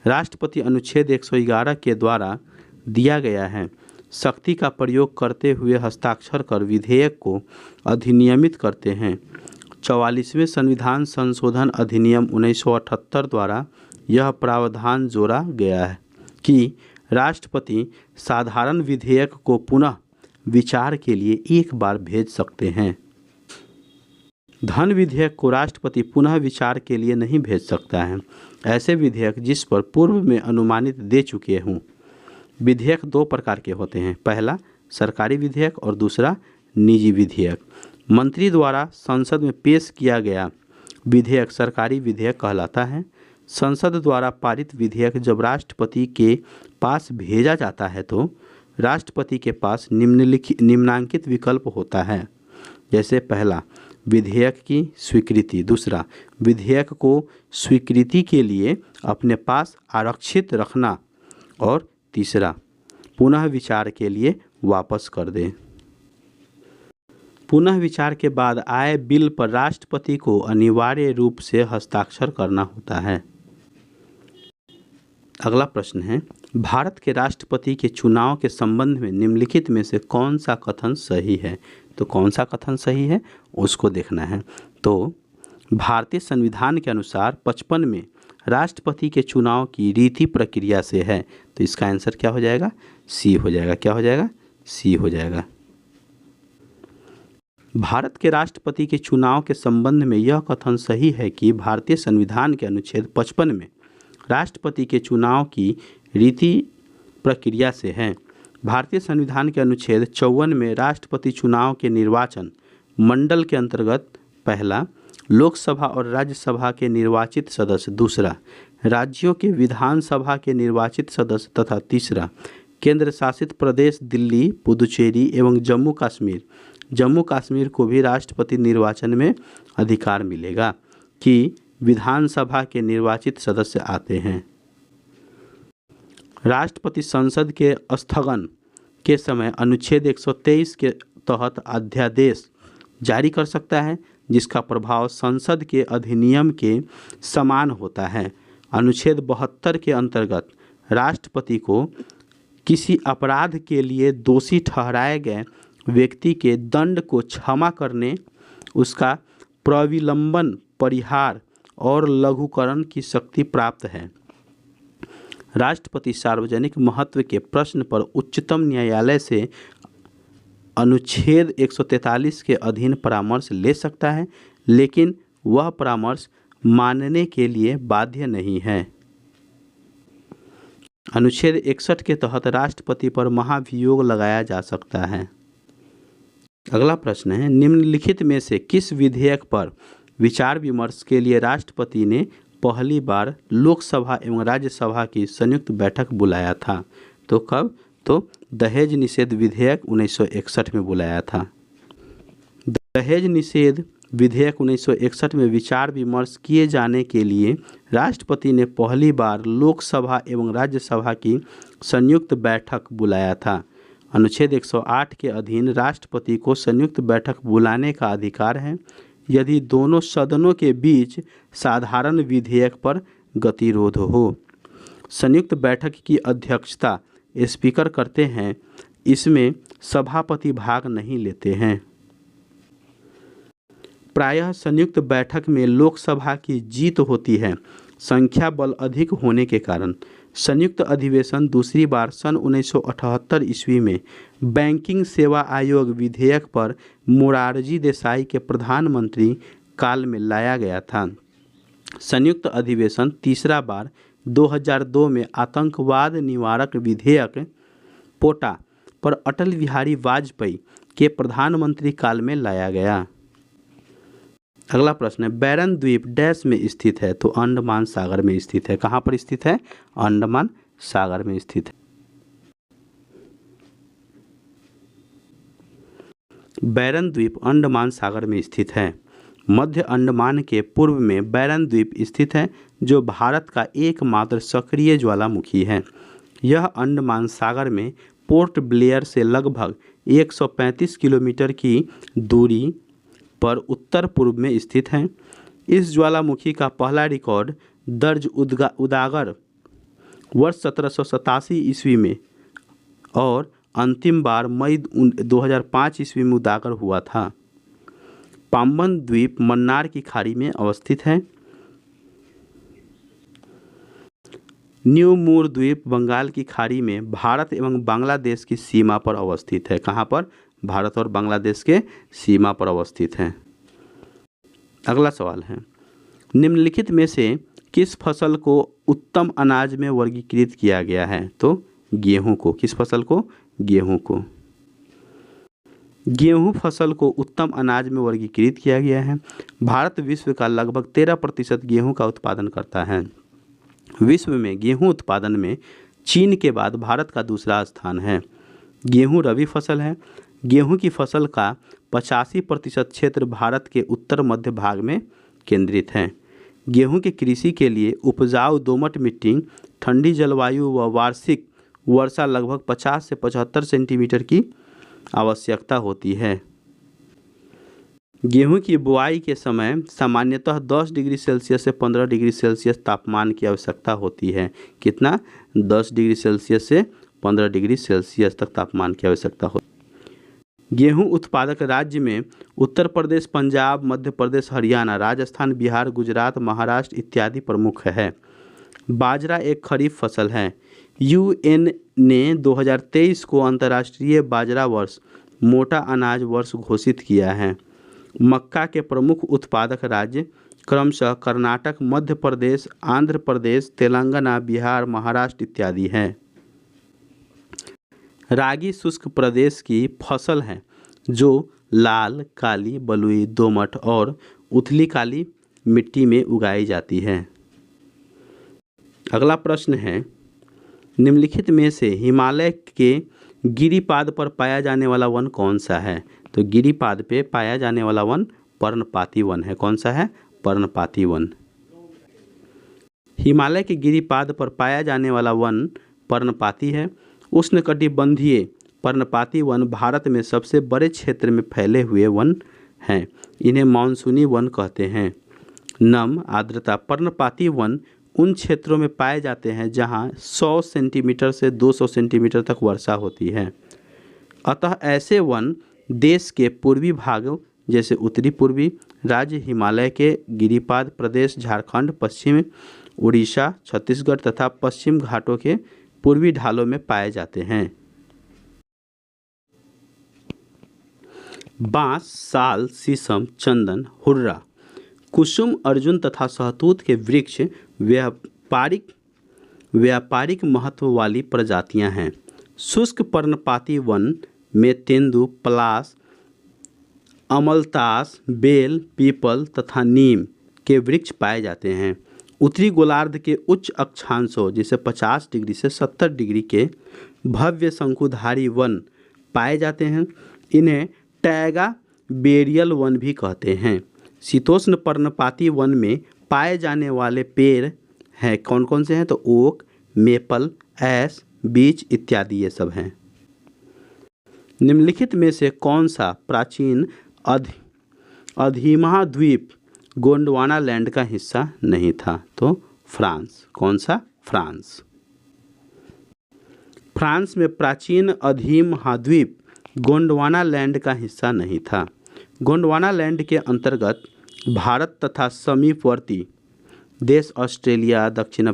[SPEAKER 1] राष्ट्रपति अनुच्छेद 111 के द्वारा दिया गया है शक्ति का प्रयोग करते हुए हस्ताक्षर कर विधेयक को अधिनियमित करते हैं। 44वें संविधान संशोधन अधिनियम 1978 द्वारा यह प्रावधान जोड़ा गया है कि राष्ट्रपति साधारण विधेयक को पुनः विचार के लिए एक बार भेज सकते हैं। धन विधेयक को राष्ट्रपति पुनः विचार के लिए नहीं भेज सकता है। ऐसे विधेयक जिस पर पूर्व में अनुमानित दे चुके हों। विधेयक 2 प्रकार के होते हैं, पहला सरकारी विधेयक और दूसरा निजी विधेयक। मंत्री द्वारा संसद में पेश किया गया विधेयक सरकारी विधेयक कहलाता है। संसद द्वारा पारित विधेयक जब राष्ट्रपति के पास भेजा जाता है तो राष्ट्रपति के पास निम्नांकित विकल्प होता है, जैसे पहला विधेयक की स्वीकृति, दूसरा विधेयक को स्वीकृति के लिए अपने पास आरक्षित रखना और तीसरा पुनः विचार के लिए वापस कर दें। पुनः विचार के बाद आए बिल पर राष्ट्रपति को अनिवार्य रूप से हस्ताक्षर करना होता है। अगला प्रश्न है, भारत के राष्ट्रपति के चुनाव के संबंध में निम्नलिखित में से कौन सा कथन सही है? तो कौन सा कथन सही है उसको देखना है। तो भारतीय संविधान के अनुसार 55 में राष्ट्रपति के चुनाव की रीति प्रक्रिया से है। तो इसका आंसर क्या हो जाएगा? सी हो जाएगा। क्या हो जाएगा? सी हो जाएगा। भारत के राष्ट्रपति के चुनाव के संबंध में यह कथन सही है कि भारतीय संविधान के अनुच्छेद 55 में राष्ट्रपति के चुनाव की रीति प्रक्रिया से है। भारतीय संविधान के अनुच्छेद 54 में राष्ट्रपति चुनाव के निर्वाचन मंडल के अंतर्गत पहला, लोकसभा और राज्यसभा के निर्वाचित सदस्य, दूसरा, राज्यों के विधानसभा के निर्वाचित सदस्य तथा तीसरा, केंद्र शासित प्रदेश दिल्ली, पुदुचेरी एवं जम्मू कश्मीर को भी राष्ट्रपति निर्वाचन में अधिकार मिलेगा कि विधानसभा के निर्वाचित सदस्य आते हैं। राष्ट्रपति संसद के स्थगन के समय अनुच्छेद 123 के तहत अध्यादेश जारी कर सकता है जिसका प्रभाव संसद के अधिनियम के समान होता है। अनुच्छेद 72 के अंतर्गत राष्ट्रपति को किसी अपराध के लिए दोषी ठहराए गए व्यक्ति के दंड को क्षमा करने, उसका प्रविलंबन, परिहार और लघुकरण की शक्ति प्राप्त है। राष्ट्रपति सार्वजनिक महत्व के प्रश्न पर उच्चतम न्यायालय से अनुच्छेद 143 के अधीन परामर्श ले सकता है, लेकिन वह परामर्श मानने के लिए बाध्य नहीं है। अनुच्छेद 61 के तहत राष्ट्रपति पर महाभियोग लगाया जा सकता है। अगला प्रश्न है, निम्नलिखित में से किस विधेयक पर विचार विमर्श के लिए राष्ट्रपति ने पहली बार लोकसभा एवं राज्यसभा की संयुक्त बैठक बुलाया था? तो कब? तो दहेज निषेध विधेयक 1961 में बुलाया था। दहेज निषेध विधेयक 1961 में विचार विमर्श किए जाने के लिए राष्ट्रपति ने पहली बार लोकसभा एवं राज्यसभा की संयुक्त बैठक बुलाया था। अनुच्छेद 108 के अधीन राष्ट्रपति को संयुक्त बैठक बुलाने का अधिकार है यदि दोनों सदनों के बीच साधारण विधेयक पर गतिरोध हो। संयुक्त बैठक की अध्यक्षता स्पीकर करते हैं। इसमें सभापति भाग नहीं लेते हैं। प्रायः संयुक्त बैठक में लोकसभा की जीत होती है, संख्या बल अधिक होने के कारण। संयुक्त अधिवेशन दूसरी बार सन 1978 ईस्वी में बैंकिंग सेवा आयोग विधेयक पर मोरारजी देसाई के प्रधानमंत्री काल में लाया गया था। संयुक्त अधिवेशन तीसरा बार 2002 में आतंकवाद निवारक विधेयक पोटा पर अटल बिहारी वाजपेयी के प्रधानमंत्री काल में लाया गया। अगला प्रश्न है, बैरन द्वीप डैश में स्थित है? तो अंडमान सागर में स्थित है। कहाँ पर स्थित है? अंडमान सागर में स्थित है। बैरन द्वीप अंडमान सागर में स्थित है। मध्य अंडमान के पूर्व में बैरन द्वीप स्थित है जो भारत का एकमात्र सक्रिय ज्वालामुखी है। यह अंडमान सागर में पोर्ट ब्लेयर से लगभग 135 किलोमीटर की दूरी पर उत्तर पूर्व में स्थित है। इस ज्वालामुखी का पहला रिकॉर्ड दर्ज उजागर वर्ष 1787 ईस्वी में और अंतिम बार मई 2005 ईस्वी में उजागर हुआ था। पाम्बन द्वीप मन्नार की खाड़ी में अवस्थित है। न्यू मूर द्वीप बंगाल की खाड़ी में भारत एवं बांग्लादेश की सीमा पर अवस्थित है। कहाँ पर? भारत और बांग्लादेश के सीमा पर अवस्थित है। अगला सवाल है, निम्नलिखित में से किस फसल को उत्तम अनाज में वर्गीकृत किया गया है? तो गेहूं को। किस फसल को? गेहूं को। गेहूं फसल को उत्तम अनाज में वर्गीकृत किया गया है। भारत विश्व का लगभग 13% गेहूं का उत्पादन करता है। विश्व में गेहूं उत्पादन में चीन के बाद भारत का दूसरा स्थान है। गेहूं रबी फसल है। गेहूं की फसल का 85% क्षेत्र भारत के उत्तर मध्य भाग में केंद्रित है। गेहूं की कृषि के लिए उपजाऊ दोमट मिट्टी, ठंडी जलवायु व वार्षिक वर्षा लगभग 50 से 75 सेंटीमीटर की आवश्यकता होती है। गेहूं की बुआई के समय सामान्यतः 10 डिग्री सेल्सियस से 15 डिग्री सेल्सियस तापमान की आवश्यकता होती है। कितना? 10 डिग्री सेल्सियस से 15 डिग्री सेल्सियस तक तापमान की आवश्यकता होती है। गेहूं उत्पादक राज्य में उत्तर प्रदेश, पंजाब, मध्य प्रदेश, हरियाणा, राजस्थान, बिहार, गुजरात, महाराष्ट्र इत्यादि प्रमुख है। बाजरा एक खरीफ फसल है। यूएन ने 2023 को अंतर्राष्ट्रीय बाजरा वर्ष, मोटा अनाज वर्ष घोषित किया है। मक्का के प्रमुख उत्पादक राज्य क्रमशः कर्नाटक, मध्य प्रदेश, आंध्र प्रदेश, तेलंगाना, बिहार, महाराष्ट्र इत्यादि हैं। रागी शुष्क प्रदेश की फसल है जो लाल, काली, बलुई, दोमट और उथली काली मिट्टी में उगाई जाती है। अगला प्रश्न है, निम्नलिखित में से हिमालय के गिरिपाद पर पाया जाने वाला वन कौन सा है? तो गिरिपाद पे पाया जाने वाला वन पर्णपाती वन है। कौन सा है? पर्णपाती वन। हिमालय के गिरिपाद पर पाया जाने वाला वन पर्णपाती है। उष्णकटिबंधीय पर्णपाती वन भारत में सबसे बड़े क्षेत्र में फैले हुए वन हैं। इन्हें मानसूनी वन कहते हैं। नम आर्द्रता पर्णपाती वन उन क्षेत्रों में पाए जाते हैं जहां 100 सेंटीमीटर से 200 सेंटीमीटर तक वर्षा होती है। अतः ऐसे वन देश के पूर्वी भागों जैसे उत्तरी पूर्वी राज्य, हिमालय के गिरिपाद प्रदेश, झारखंड, पश्चिम उड़ीसा, छत्तीसगढ़ तथा पश्चिम घाटों के पूर्वी ढालों में पाए जाते हैं। बांस, साल, शीशम, चंदन, हुर्रा, कुसुम, अर्जुन तथा सहतूत के वृक्ष व्यापारिक महत्व वाली प्रजातियां हैं। शुष्क पर्णपाती वन में तेंदु, पलाश, अमलतास, बेल, पीपल तथा नीम के वृक्ष पाए जाते हैं। उत्तरी गोलार्ध के उच्च अक्षांशों जैसे 50 डिग्री से 70 डिग्री के भव्य शंकुधारी वन पाए जाते हैं। इन्हें टैगा बेरियल वन भी कहते हैं। शीतोष्ण पर्णपाती वन में पाए जाने वाले पेड़ हैं कौन कौन से हैं? तो ओक, मेपल, ऐश, बीच इत्यादि ये सब हैं। निम्नलिखित में से कौन सा प्राचीन अधिमाहा द्वीप गोंडवाना लैंड का हिस्सा नहीं था? तो फ्रांस। कौन सा? फ्रांस। फ्रांस में प्राचीन अधिमहाद्वीप गोंडवाना लैंड का हिस्सा नहीं था। गोंडवाना लैंड के अंतर्गत भारत तथा समीपवर्ती देश ऑस्ट्रेलिया, दक्षिण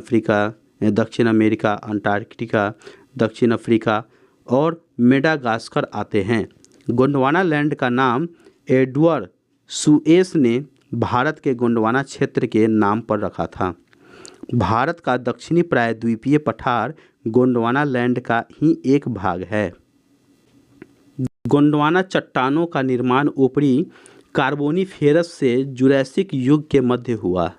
[SPEAKER 1] अमेरिका, अंटार्कटिका, दक्षिण अफ्रीका और मेडागास्कर आते हैं। गोंडवाना लैंड का नाम एडवर्ड सुएस ने भारत के गोंडवाना क्षेत्र के नाम पर रखा था। भारत का दक्षिणी प्रायद्वीपीय पठार गोंडवाना लैंड का ही एक भाग है। गोंडवाना चट्टानों का निर्माण ऊपरी कार्बोनिफेरस से जुरैसिक युग के मध्य हुआ।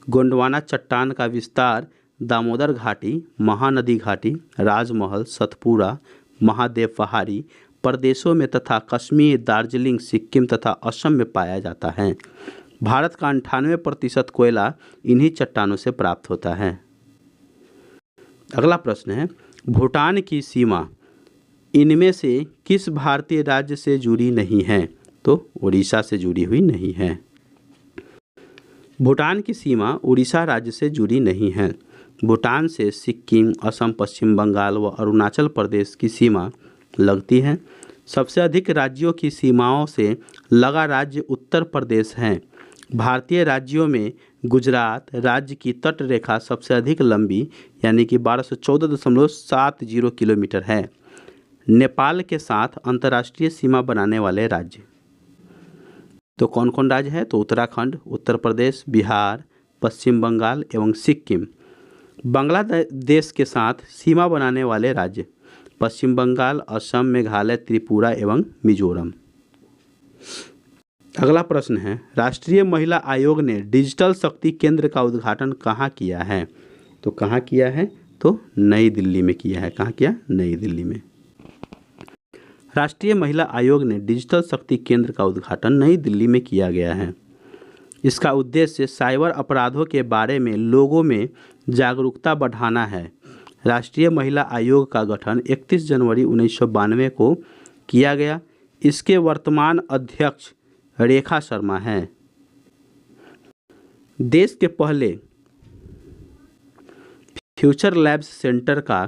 [SPEAKER 1] गोंडवाना चट्टान का विस्तार दामोदर घाटी, महानदी घाटी, राजमहल, सतपुरा, महादेव पहाड़ी प्रदेशों में तथा कश्मीर, दार्जिलिंग, सिक्किम तथा असम में पाया जाता है। भारत का 98% कोयला इन्हीं चट्टानों से प्राप्त होता है। अगला प्रश्न है, भूटान की सीमा इनमें से किस भारतीय राज्य से जुड़ी नहीं है? तो उड़ीसा से जुड़ी हुई नहीं है। भूटान की सीमा उड़ीसा राज्य से जुड़ी नहीं है। भूटान से सिक्किम, असम, पश्चिम बंगाल व अरुणाचल प्रदेश की सीमा लगती है। सबसे अधिक राज्यों की सीमाओं से लगा राज्य उत्तर प्रदेश है। भारतीय राज्यों में गुजरात राज्य की तट रेखा सबसे अधिक लंबी यानी कि 1214.70 किलोमीटर है। नेपाल के साथ अंतर्राष्ट्रीय सीमा बनाने वाले राज्य तो कौन कौन राज्य है? तो उत्तराखंड, उत्तर प्रदेश, बिहार, पश्चिम बंगाल एवं सिक्किम। बांग्लादेश के साथ सीमा बनाने वाले राज्य पश्चिम बंगाल, असम, मेघालय, त्रिपुरा एवं मिजोरम। अगला प्रश्न है, राष्ट्रीय महिला आयोग ने डिजिटल शक्ति केंद्र का उद्घाटन कहाँ किया है? तो कहाँ किया है? तो नई दिल्ली में किया है। कहाँ किया? नई दिल्ली में। राष्ट्रीय महिला आयोग ने डिजिटल शक्ति केंद्र का उद्घाटन नई दिल्ली में किया गया है। इसका उद्देश्य साइबर अपराधों के बारे में लोगों में जागरूकता बढ़ाना है। राष्ट्रीय महिला आयोग का गठन 31 जनवरी 1992 को किया गया। इसके वर्तमान अध्यक्ष रेखा शर्मा हैं। देश के पहले फ्यूचर लैब्स सेंटर का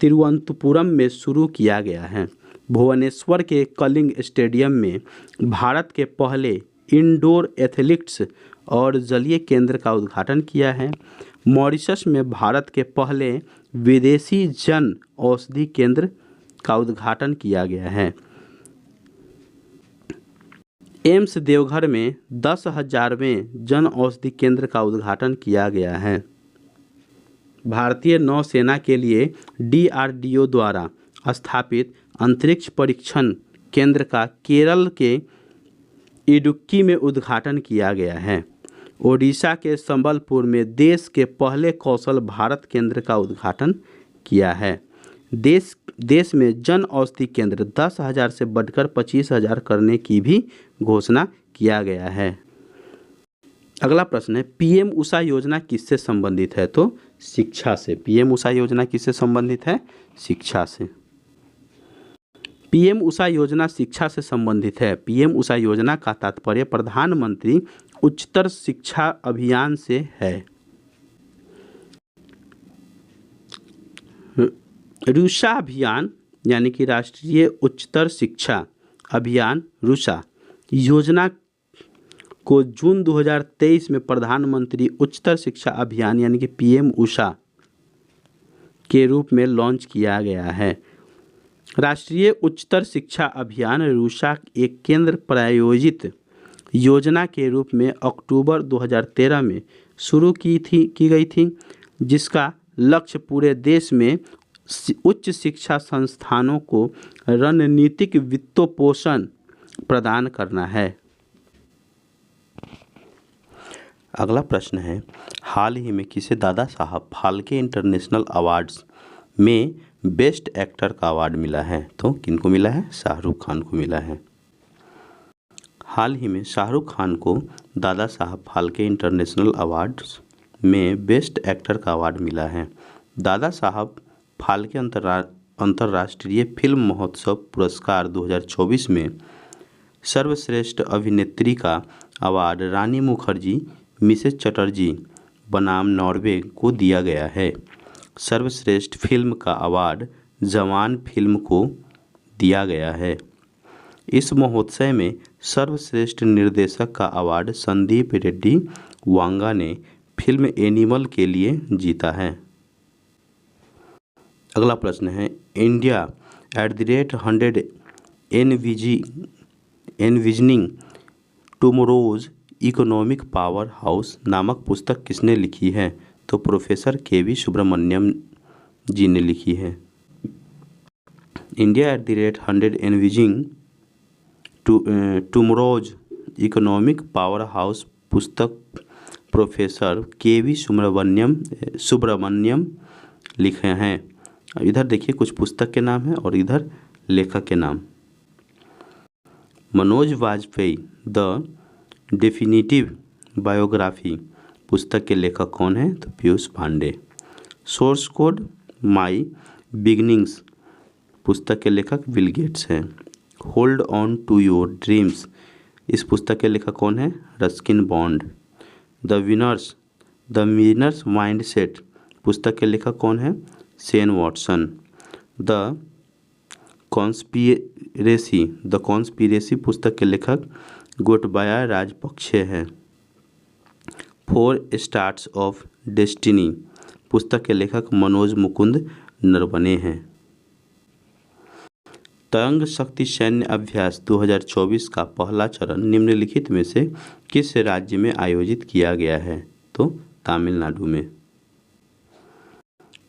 [SPEAKER 1] तिरुवनंतपुरम में शुरू किया गया है। भुवनेश्वर के कलिंग स्टेडियम में भारत के पहले इंडोर एथलेटिक्स और जलीय केंद्र का उद्घाटन किया है। मॉरिशस में भारत के पहले विदेशी जन औषधि केंद्र का उद्घाटन किया गया है। एम्स देवघर में 10,000वें जन औषधि केंद्र का उद्घाटन किया गया है। भारतीय नौसेना के लिए DRDO द्वारा स्थापित अंतरिक्ष परीक्षण केंद्र का केरल के इडुक्की में उद्घाटन किया गया है। ओडिशा के संबलपुर में देश के पहले कौशल भारत केंद्र का उद्घाटन किया है। देश में जन औषधि केंद्र 10,000 से बढ़कर 25,000 करने की भी घोषणा किया गया है। अगला प्रश्न है, PM उषा योजना किससे संबंधित है? तो शिक्षा से। PM उषा योजना किससे संबंधित है? शिक्षा से। PM उषा योजना शिक्षा से संबंधित है। PM उषा योजना का तात्पर्य प्रधानमंत्री उच्चतर शिक्षा अभियान से है। रूसा अभियान यानी कि राष्ट्रीय उच्चतर शिक्षा अभियान रूसा योजना को जून 2023 में प्रधानमंत्री उच्चतर शिक्षा अभियान यानी कि PM उषा के रूप में लॉन्च किया गया है। राष्ट्रीय उच्चतर शिक्षा अभियान रूसा एक केंद्र प्रायोजित योजना के रूप में अक्टूबर 2013 में शुरू की गई थी, जिसका लक्ष्य पूरे देश में उच्च शिक्षा संस्थानों को रणनीतिक वित्तपोषण प्रदान करना है। अगला प्रश्न है, हाल ही में किसे दादा साहब फाल्के इंटरनेशनल अवार्ड्स में बेस्ट एक्टर का अवार्ड मिला है? तो किनको मिला है? शाहरुख खान को मिला है। हाल ही में शाहरुख खान को दादा साहब फाल्के इंटरनेशनल अवार्ड्स में बेस्ट एक्टर का अवार्ड मिला है। दादा साहब फाल्के अंतर्राष्ट्रीय फिल्म महोत्सव पुरस्कार 2024 में सर्वश्रेष्ठ अभिनेत्री का अवार्ड रानी मुखर्जी मिसेस चटर्जी बनाम नॉर्वे को दिया गया है। सर्वश्रेष्ठ फिल्म का अवार्ड जवान फिल्म को दिया गया है। इस महोत्सव में सर्वश्रेष्ठ निर्देशक का अवार्ड संदीप रेड्डी वांगा ने फिल्म एनिमल के लिए जीता है। अगला प्रश्न है, India @100 envisioning tomorrow's economic power house नामक पुस्तक किसने लिखी है? तो प्रोफेसर KV सुब्रमण्यम जी ने लिखी है। India @100 envisioning tomorrow's economic power house पुस्तक प्रोफेसर KV सुब्रमण्यम लिखे हैं। इधर देखिए कुछ पुस्तक के नाम हैं और इधर लेखक के नाम। Manoj Vajpayee the definitive biography पुस्तक के लेखक कौन है? तो Piyush Pandey. Source code my beginnings पुस्तक के लेखक बिल गेट्स हैं। Hold on to your dreams इस पुस्तक के लेखक कौन है? Ruskin Bond. The winners mindset पुस्तक के लेखक कौन है? Shane Watson. द कॉन्स्पिरेसी पुस्तक के लेखक गोटबाया राजपक्षे हैं। 4 स्टार्स ऑफ डेस्टिनी पुस्तक के लेखक मनोज मुकुंद नरवणे हैं। तरंग शक्ति सैन्य अभ्यास 2024 का पहला चरण निम्नलिखित में से किस राज्य में आयोजित किया गया है? तो तमिलनाडु में।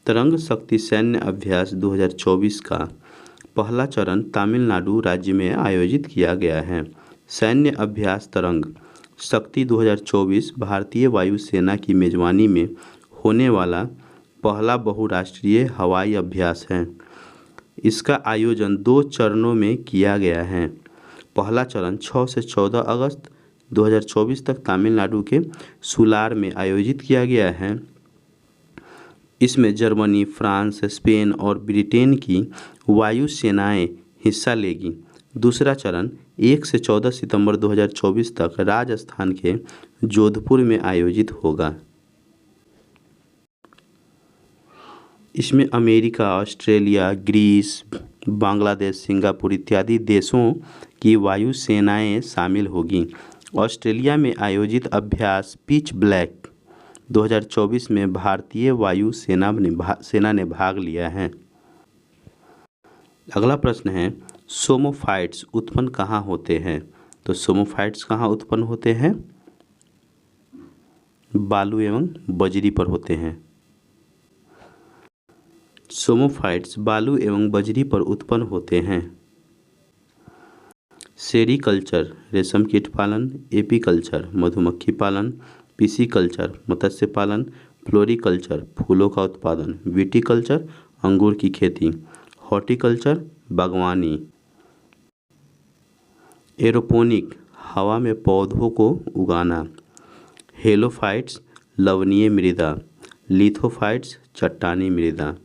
[SPEAKER 1] तरंग शक्ति सैन्य अभ्यास 2024 का पहला चरण तमिलनाडु राज्य में आयोजित किया गया है। सैन्य अभ्यास तरंग शक्ति 2024 भारतीय वायुसेना की मेजबानी में होने वाला पहला बहुराष्ट्रीय हवाई अभ्यास है। इसका आयोजन 2 चरणों में किया गया है। पहला चरण 6 से 14 अगस्त 2024 तक तमिलनाडु के सुलार में आयोजित किया गया है। इसमें जर्मनी, फ्रांस, स्पेन और ब्रिटेन की वायु सेनाएं हिस्सा लेगी। दूसरा चरण 1 से 14 सितंबर 2024 तक राजस्थान के जोधपुर में आयोजित होगा। इसमें America, Australia, Greece, Bangladesh, Singapore इत्यादि देशों की वायु सेनाएं शामिल होगी। ऑस्ट्रेलिया में आयोजित अभ्यास पिच ब्लैक 2024 में भारतीय वायु सेना ने भाग लिया है। अगला प्रश्न है, सोमोफाइट्स उत्पन्न कहाँ होते हैं? तो सोमोफाइट्स कहाँ उत्पन्न होते हैं? बालू एवं बजरी पर होते हैं। सोमोफाइट्स बालू एवं बजरी पर उत्पन्न होते हैं। सेरीकल्चर रेशम कीट पालन, एपीकल्चर मधुमक्खी पालन, पिसीकल्चर मत्स्य पालन, फ्लोरीकल्चर फूलों का उत्पादन, विटीकल्चर अंगूर की खेती, हॉर्टिकल्चर बागवानी, एरोपोनिक हवा में पौधों को उगाना, हेलोफाइट्स लवणीय मृदा, लिथोफाइट्स चट्टानी मृदा।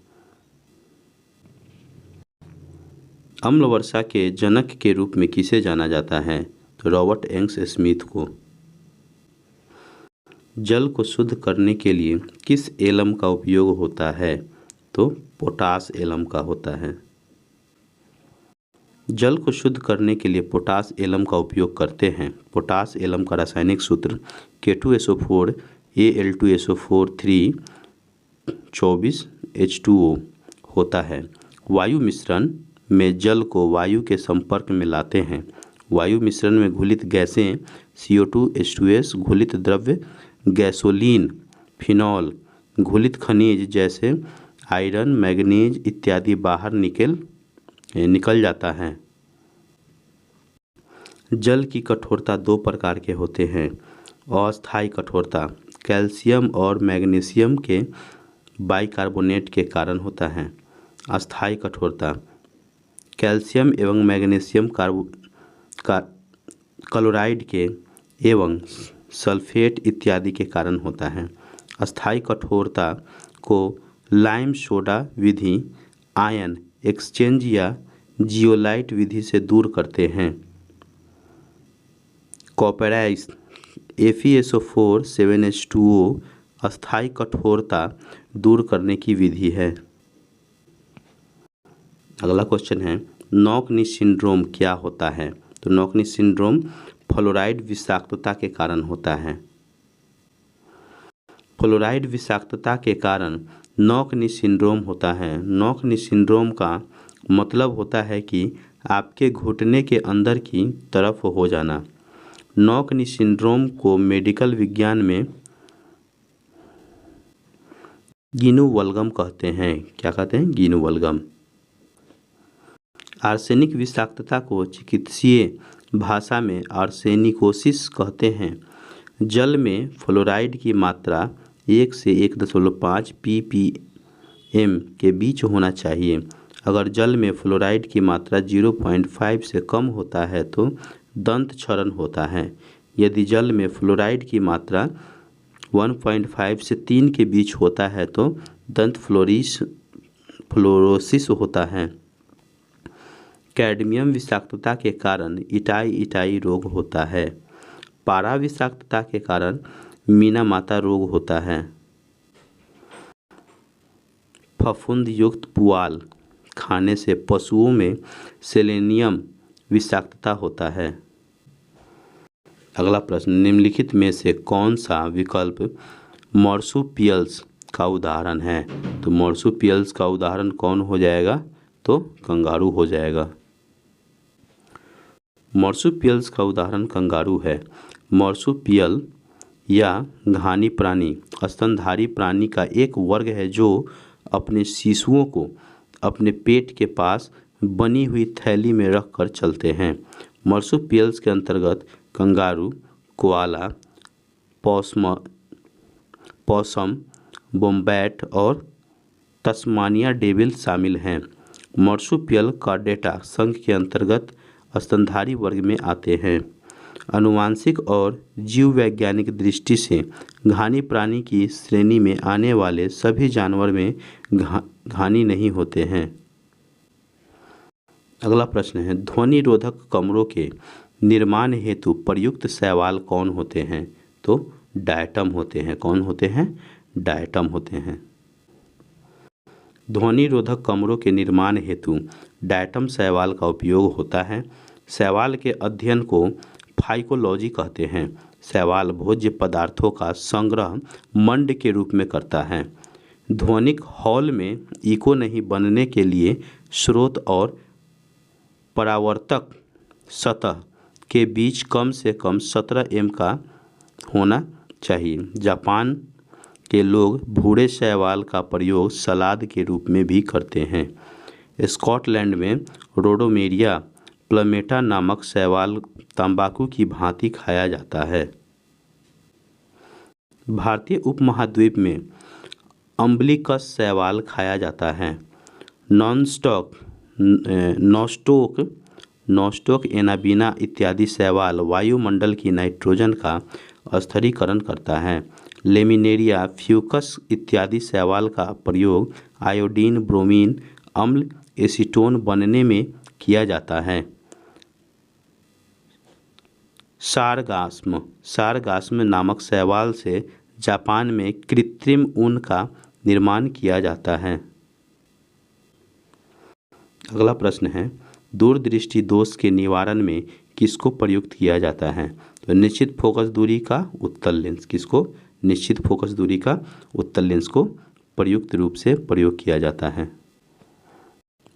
[SPEAKER 1] अम्ल वर्षा के जनक के रूप में किसे जाना जाता है? तो रॉबर्ट एंग्स स्मिथ को। जल को शुद्ध करने के लिए किस एलम का उपयोग होता है? तो पोटाश एलम का होता है। जल को शुद्ध करने के लिए पोटाश एलम का उपयोग करते हैं। पोटाश एलम का रासायनिक सूत्र K2SO4 Al2SO4 3 24 H2O होता है। वायु मिश्रण में जल को वायु के संपर्क में लाते हैं। वायु मिश्रण में घुलित गैसें CO2 H2S, घुलित द्रव्य गैसोलीन, फिनॉल, घुलित खनिज जैसे आयरन, मैग्नीज इत्यादि बाहर निकल जाता है। जल की कठोरता दो प्रकार के होते हैं। अस्थायी कठोरता कैल्शियम और मैग्नीशियम के बाइकार्बोनेट के कारण होता है। अस्थायी कठोरता कैल्शियम एवं मैग्नीशियम क्लोराइड के एवं सल्फेट इत्यादि के कारण होता है। अस्थायी कठोरता को लाइम सोडा विधि, आयन एक्सचेंज या जियोलाइट विधि से दूर करते हैं। कॉपराइज FeSO4 7H2O अस्थायी कठोरता दूर करने की विधि है। अगला क्वेश्चन है, नॉक-नी सिंड्रोम क्या होता है? तो नॉक-नी सिंड्रोम फ्लोराइड विषाक्तता के कारण होता है। फ्लोराइड विषाक्तता के कारण नॉक-नी सिंड्रोम होता है। नॉक-नी सिंड्रोम का मतलब होता है कि आपके घुटने के अंदर की तरफ हो जाना। नॉक-नी सिंड्रोम को मेडिकल विज्ञान में गिनोवल्गम कहते हैं। क्या कहते हैं? गिनोवल्गम। आर्सेनिक विषाक्तता को चिकित्सीय भाषा में आर्सेनिकोसिस कहते हैं। जल में फ्लोराइड की मात्रा 1 से 1.5 ppm के बीच होना चाहिए। अगर जल में फ्लोराइड की मात्रा 0.5 से कम होता है तो दंत क्षरण होता है। यदि जल में फ्लोराइड की मात्रा 1.5 से 3 के बीच होता है तो दंत फ्लोरोसिस होता है। कैडमियम विषाक्तता के कारण इटाई रोग होता है। पारा विषाक्तता के कारण मीनामाता रोग होता है। फफूंद युक्त पुआल खाने से पशुओं में सेलेनियम विषाक्तता होता है। अगला प्रश्न, निम्नलिखित में से कौन सा विकल्प मॉर्सुपियल्स का उदाहरण है? तो मॉर्सुपियल्स का उदाहरण कौन हो जाएगा? तो कंगारू हो जाएगा। मॉर्सुपियल्स का उदाहरण कंगारू है। मॉर्सुपियल या घानी प्राणी स्तनधारी प्राणी का एक वर्ग है जो अपने शिशुओं को अपने पेट के पास बनी हुई थैली में रखकर चलते हैं। मॉर्सुपियल्स के अंतर्गत कंगारू, कोआला, पॉसम, वोम्बैट और तस्मानिया डेविल शामिल हैं। मॉर्सुपियल कॉर्डेटा संघ के अंतर्गत स्तनधारी वर्ग में आते हैं। आनुवंशिक और जीववैज्ञानिक दृष्टि से घानी प्राणी की श्रेणी में आने वाले सभी जानवर में घानी नहीं होते हैं। अगला प्रश्न है, ध्वनि रोधक कमरों के निर्माण हेतु प्रयुक्त शैवाल कौन होते हैं? तो डायटम होते हैं। कौन होते हैं? डायटम होते हैं। ध्वनि रोधक कमरों के निर्माण हेतु डायटम शैवाल का उपयोग होता है। शैवाल के अध्ययन को फाइकोलॉजी कहते हैं। शैवाल भोज्य पदार्थों का संग्रह मंड के रूप में करता है। ध्वनिक हॉल में इको नहीं बनने के लिए स्रोत और परावर्तक सतह के बीच कम से कम 17 एम का होना चाहिए। जापान के लोग भूरे शैवाल का प्रयोग सलाद के रूप में भी करते हैं। स्कॉटलैंड में रोडोमेरिया प्लमेटा नामक शैवाल तंबाकू की भांति खाया जाता है। भारतीय उपमहाद्वीप में अम्बलिकस शैवाल खाया जाता है। नॉस्टोक एनाबीना इत्यादि शैवाल वायुमंडल की नाइट्रोजन का स्थिरीकरण करता है। लेमिनेरिया फ्यूकस इत्यादि शैवाल का प्रयोग आयोडीन ब्रोमीन अम्ल एसीटोन बनने में किया जाता है। सारगास्म नामक शैवाल से जापान में कृत्रिम ऊन का निर्माण किया जाता है। अगला प्रश्न है, दूरदृष्टि दोष के निवारण में किसको प्रयुक्त किया जाता है? तो निश्चित फोकस दूरी का उत्तल लेंस। किसको? निश्चित फोकस दूरी का उत्तल लेंस को प्रयुक्त रूप से प्रयोग किया जाता है।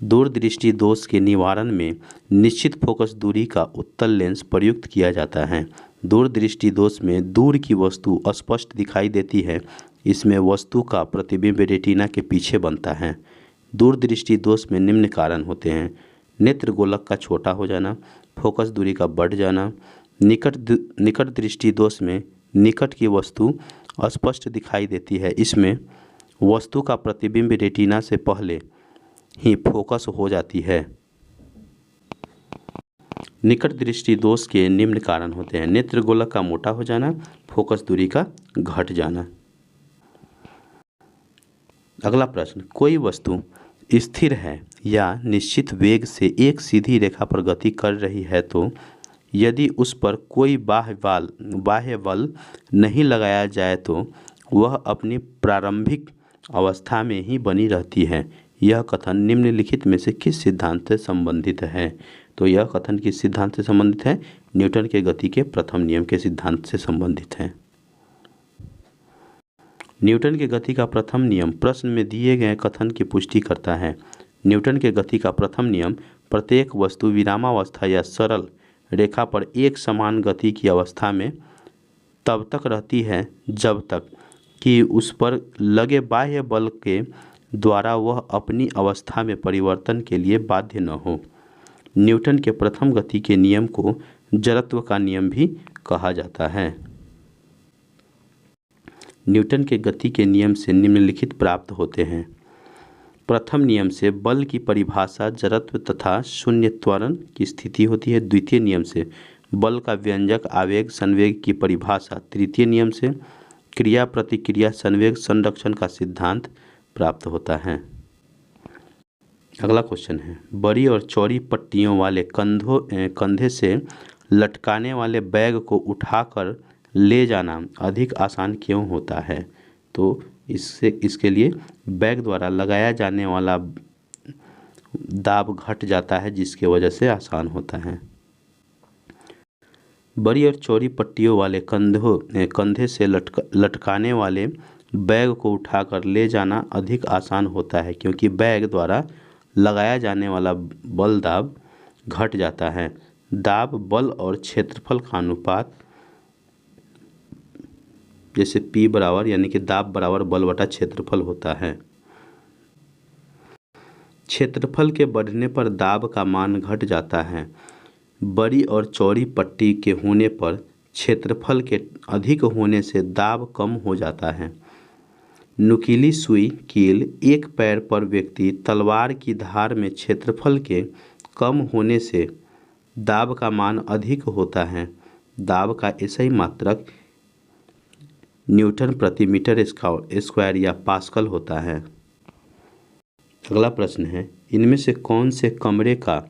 [SPEAKER 1] दूरदृष्टि दोष के निवारण में निश्चित फोकस दूरी का उत्तल लेंस प्रयुक्त किया जाता है। दूरदृष्टि दोष में दूर की वस्तु स्पष्ट दिखाई देती है। इसमें वस्तु का प्रतिबिंब रेटिना के पीछे बनता है। दूरदृष्टि दोष में निम्न कारण होते हैं: नेत्र गोलक का छोटा हो जाना, फोकस दूरी का बढ़ जाना। निकट दृष्टि दोष में निकट की वस्तु स्पष्ट दिखाई देती है। इसमें वस्तु का प्रतिबिंब रेटिना से पहले ही फोकस हो जाती है। निकट दृष्टि दोष के निम्न कारण होते हैं: नेत्र गोलक का मोटा हो जाना, फोकस दूरी का घट जाना। अगला प्रश्न, कोई वस्तु स्थिर है या निश्चित वेग से एक सीधी रेखा पर गति कर रही है तो यदि उस पर कोई बाह्य बल नहीं लगाया जाए तो वह अपनी प्रारंभिक अवस्था में ही बनी रहती है। यह कथन निम्नलिखित में से किस सिद्धांत से संबंधित है? तो यह कथन किस सिद्धांत से संबंधित है? न्यूटन के गति के प्रथम नियम के सिद्धांत से संबंधित है। न्यूटन के गति का प्रथम नियम प्रश्न में दिए गए कथन की पुष्टि करता है। न्यूटन के गति का प्रथम नियम प्रत्येक वस्तु विरामावस्था या सरल रेखा पर एक समान गति की अवस्था में तब तक रहती है जब तक कि उस पर लगे बाह्य बल के द्वारा वह अपनी अवस्था में परिवर्तन के लिए बाध्य न हो। न्यूटन के प्रथम गति के नियम को जड़त्व का नियम भी कहा जाता है। न्यूटन के गति के नियम से निम्नलिखित प्राप्त होते हैं: प्रथम नियम से बल की परिभाषा जड़त्व तथा शून्य त्वरण की स्थिति होती है। द्वितीय नियम से बल का व्यंजक आवेग संवेग की परिभाषा। तृतीय नियम से क्रिया प्रतिक्रिया संवेग संरक्षण का सिद्धांत प्राप्त होता है। अगला क्वेश्चन है, बड़ी और चौड़ी पट्टियों वाले कंधे से लटकाने वाले बैग को उठाकर ले जाना अधिक आसान क्यों होता है? तो इसके लिए बैग द्वारा लगाया जाने वाला दाब घट जाता है, जिसके वजह से आसान होता है। बड़ी और चौड़ी पट्टियों वाले कंधे से लटकाने वाले बैग को उठाकर ले जाना अधिक आसान होता है क्योंकि बैग द्वारा लगाया जाने वाला बल दाब घट जाता है। दाब बल और क्षेत्रफल का अनुपात, जैसे P बराबर यानी कि दाब बराबर बल बटा क्षेत्रफल होता है। क्षेत्रफल के बढ़ने पर दाब का मान घट जाता है। बड़ी और चौड़ी पट्टी के होने पर क्षेत्रफल के अधिक होने से दाब कम हो जाता है। नुकीली सुई कील एक पैर पर व्यक्ति तलवार की धार में क्षेत्रफल के कम होने से दाब का मान अधिक होता है। दाब का ऐसा मात्रक न्यूटन प्रति मीटर स्क्वायर या पास्कल होता है। अगला प्रश्न है, इनमें से कौन से कमरे का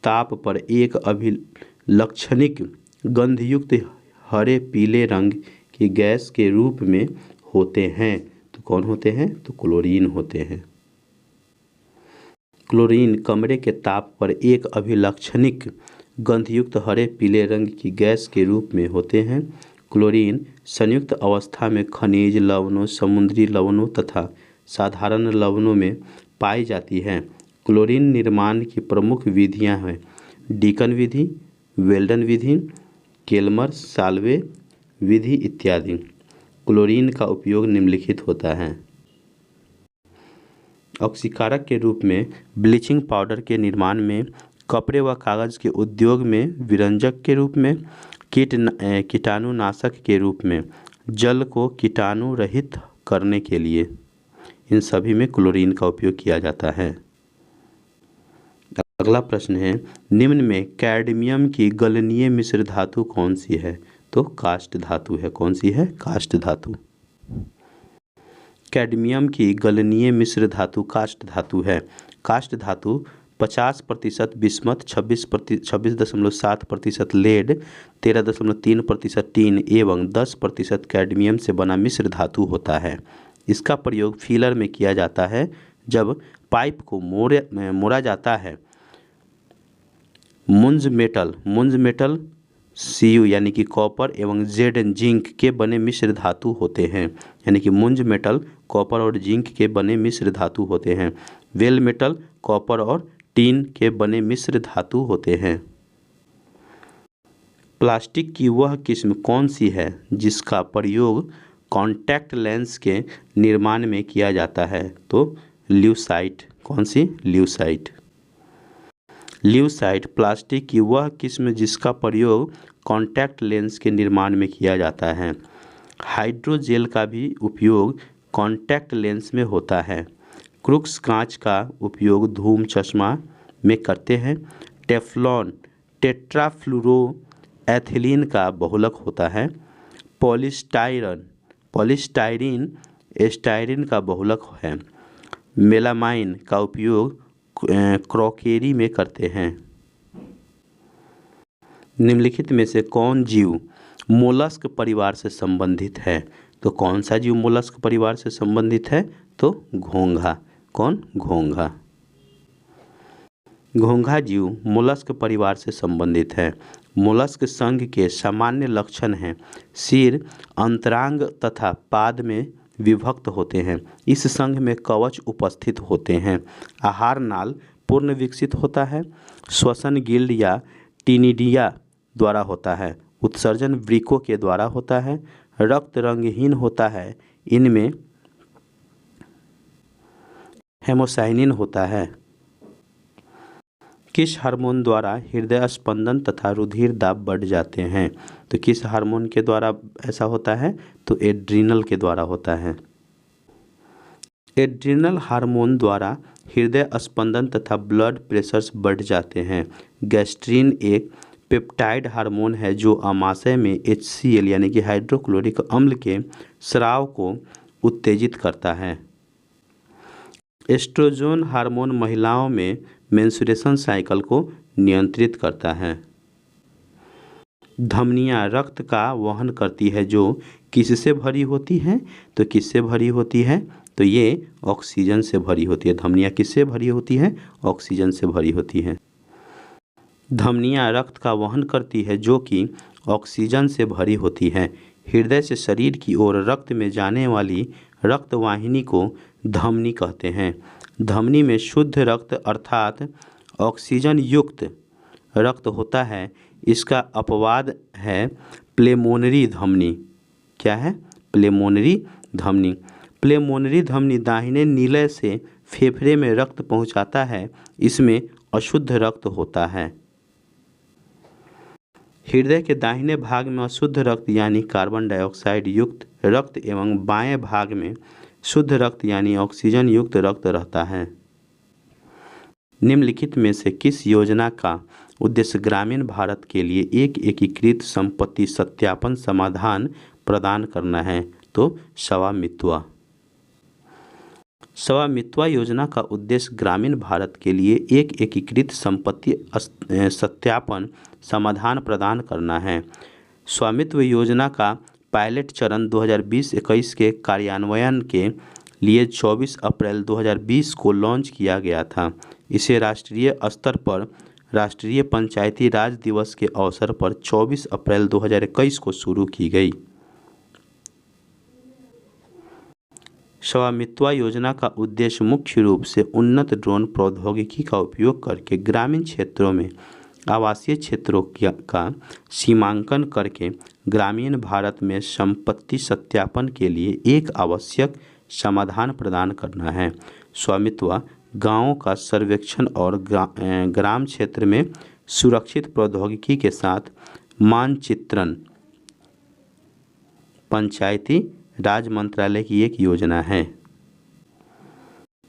[SPEAKER 1] ताप पर एक अभिलक्षणिक गंधयुक्त हरे पीले रंग की गैस के रूप में होते हैं। तो कौन होते हैं? तो क्लोरीन होते हैं। क्लोरीन कमरे के ताप पर एक अभिलक्षणिक गंधयुक्त हरे पीले रंग की गैस के रूप में होते हैं। क्लोरीन संयुक्त अवस्था में खनिज लवणों, समुद्री लवणों तथा साधारण लवणों में पाई जाती है। क्लोरीन निर्माण की प्रमुख विधियां हैं डीकन विधि, वेल्डन विधि, केल्मर साल्वे विधि इत्यादि। क्लोरीन का उपयोग निम्नलिखित होता है। ऑक्सीकारक के रूप में, ब्लीचिंग पाउडर के निर्माण में, कपड़े व कागज़ के उद्योग में, विरंजक के रूप में, कीटाणुनाशक के रूप में, जल को कीटाणु रहित करने के लिए, इन सभी में क्लोरीन का उपयोग किया जाता है। अगला प्रश्न है, निम्न में कैडमियम की गलनीय मिश्र धातु कौन सी है? तो काष्ठ धातु है। कौन सी है? काष्ठ धातु। कैडमियम की गलनीय मिश्र धातु काष्ठ धातु है। काष्ठ धातु 50% बिस्मथ, 26.7% लेड, 13.3% टीन एवं 10% कैडमियम से बना मिश्र धातु होता है। इसका प्रयोग फिलर में किया जाता है जब पाइप को मोड़ा जाता है। मुंज मेटल Cu यानी कि कॉपर एवं जेड जिंक के बने मिश्र धातु होते हैं। यानी कि मुंज मेटल कॉपर और जिंक के बने मिश्र धातु होते हैं। वेल मेटल कॉपर और टीन के बने मिश्र धातु होते हैं। प्लास्टिक की वह किस्म कौन सी है जिसका प्रयोग कॉन्टैक्ट लेंस के निर्माण में किया जाता है? तो ल्यूसाइट। कौन सी? ल्यूसाइट। ल्यूसाइट प्लास्टिक की वह किस्म जिसका प्रयोग कॉन्टैक्ट लेंस के निर्माण में किया जाता है। हाइड्रोजेल का भी उपयोग कॉन्टैक्ट लेंस में होता है। क्रूक्स कांच का उपयोग धूम चश्मा में करते हैं। टेफ्लॉन टेट्राफ्लुरोएथिलीन का बहुलक होता है। पॉलीस्टाइरीन स्टाइरीन का बहुलक है। मेलामाइन का उपयोग क्रॉकेरी में करते हैं। निम्नलिखित में से कौन जीव मोलस्क परिवार से संबंधित है? तो कौन सा जीव मोलस्क परिवार से संबंधित है? तो घोंघा। कौन? घोंघा। घोंघा जीव मोलस्क परिवार से संबंधित है। मोलस्क संघ के सामान्य लक्षण हैं सिर, अंतरांग तथा पाद में विभक्त होते हैं। इस संघ में कवच उपस्थित होते हैं। आहार नाल पूर्ण विकसित होता है। श्वसन गिल्ड या टिनिडिया द्वारा होता है। उत्सर्जन वृक्कों के द्वारा होता है। रक्त रंगहीन होता है। इनमें हेमोसाइनिन होता है। किस हार्मोन द्वारा हृदय स्पंदन तथा रुधिर दाब बढ़ जाते हैं? तो किस हार्मोन के द्वारा ऐसा होता है? तो एड्रिनल के द्वारा होता है। एड्रिनल हार्मोन द्वारा हृदय स्पंदन तथा ब्लड प्रेशर बढ़ जाते हैं। गैस्ट्रिन एक पेप्टाइड हार्मोन है जो आमाशय में HCl यानी कि हाइड्रोक्लोरिक अम्ल के स्राव को उत्तेजित करता है। एस्ट्रोजन हार्मोन महिलाओं में मेंस्ट्रुएशन साइकिल को नियंत्रित करता है। धमनियां रक्त का वहन करती है जो किससे भरी होती हैं? तो किससे भरी होती है? तो ये ऑक्सीजन से भरी होती है। धमनियां किससे भरी होती हैं? ऑक्सीजन से भरी होती हैं। धमनियां रक्त का वहन करती है जो कि ऑक्सीजन से भरी होती है। हृदय से शरीर की ओर रक्त में जाने वाली रक्तवाहिनी को धमनी कहते हैं। धमनी में शुद्ध रक्त अर्थात ऑक्सीजन युक्त रक्त होता है। इसका अपवाद है प्लेमोनरी धमनी। क्या है? प्लेमोनरी धमनी। प्लेमोनरी धमनी दाहिने नीले से फेफड़े में रक्त पहुंचाता है। इसमें अशुद्ध रक्त होता है। हृदय के दाहिने भाग में अशुद्ध रक्त यानी कार्बन डाइऑक्साइड युक्त रक्त एवं बाएं भाग में शुद्ध रक्त यानी ऑक्सीजन युक्त रक्त रहता है। निम्नलिखित में से किस योजना का उद्देश्य ग्रामीण भारत के लिए एक एकीकृत संपत्ति सत्यापन समाधान प्रदान करना है? तो स्वामित्व। स्वामित्व योजना का उद्देश्य ग्रामीण भारत के लिए एक एकीकृत संपत्ति सत्यापन समाधान प्रदान करना है। स्वामित्व योजना का पायलट चरण 2020-21 के कार्यान्वयन के लिए 24 अप्रैल 2020 को लॉन्च किया गया था। इसे राष्ट्रीय स्तर पर राष्ट्रीय पंचायती राज दिवस के अवसर पर 24 अप्रैल 2021 को शुरू की गई। स्वामित्व योजना का उद्देश्य मुख्य रूप से उन्नत ड्रोन प्रौद्योगिकी का उपयोग करके ग्रामीण क्षेत्रों में आवासीय क्षेत्रों का सीमांकन करके ग्रामीण भारत में संपत्ति सत्यापन के लिए एक आवश्यक समाधान प्रदान करना है। स्वामित्व गांवों का सर्वेक्षण और ग्राम क्षेत्र में सुरक्षित प्रौद्योगिकी के साथ मानचित्रण पंचायती राज मंत्रालय की एक योजना है।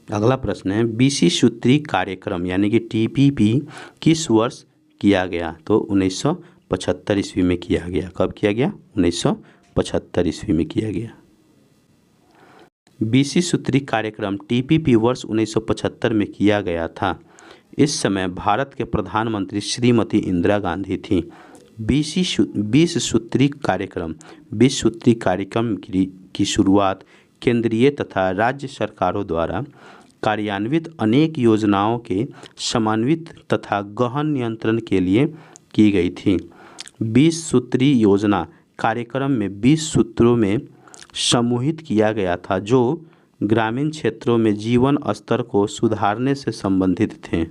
[SPEAKER 1] अगला प्रश्न है 20 सूत्री कार्यक्रम यानी कि TPP किस वर्ष किया गया? तो 1975 ईस्वी में किया गया। कब किया गया? 1975 ईस्वी में किया गया। 20 सूत्री कार्यक्रम TPP वर्ष 1975 में किया गया था। इस समय भारत के प्रधानमंत्री श्रीमती इंदिरा गांधी थी। 20 सूत्री कार्यक्रम की शुरुआत केंद्रीय तथा राज्य सरकारों द्वारा कार्यान्वित अनेक योजनाओं के समन्वित तथा गहन नियंत्रण के लिए की गई थी। 20 सूत्री योजना कार्यक्रम में 20 सूत्रों में समूहित किया गया था जो ग्रामीण क्षेत्रों में जीवन स्तर को सुधारने से संबंधित थे।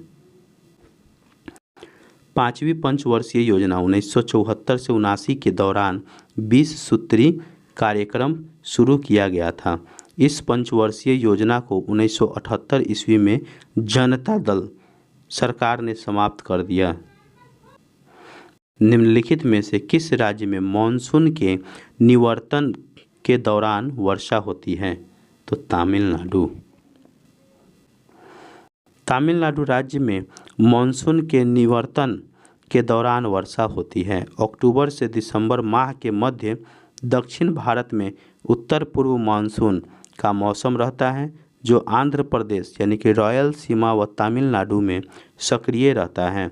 [SPEAKER 1] पांचवी पंचवर्षीय योजना 1974 से 79 के दौरान 20 सूत्री कार्यक्रम शुरू किया गया था। इस पंचवर्षीय योजना को 1978 ईस्वी में जनता दल सरकार ने समाप्त कर दिया। निम्नलिखित में से किस राज्य में मानसून के निवर्तन के दौरान वर्षा होती है? तो तमिलनाडु। तमिलनाडु राज्य में मानसून के निवर्तन के दौरान वर्षा होती है। अक्टूबर से दिसंबर माह के मध्य दक्षिण भारत में उत्तर पूर्व मानसून का मौसम रहता है जो आंध्र प्रदेश यानी कि रॉयल सीमा व तमिलनाडु में सक्रिय रहता है।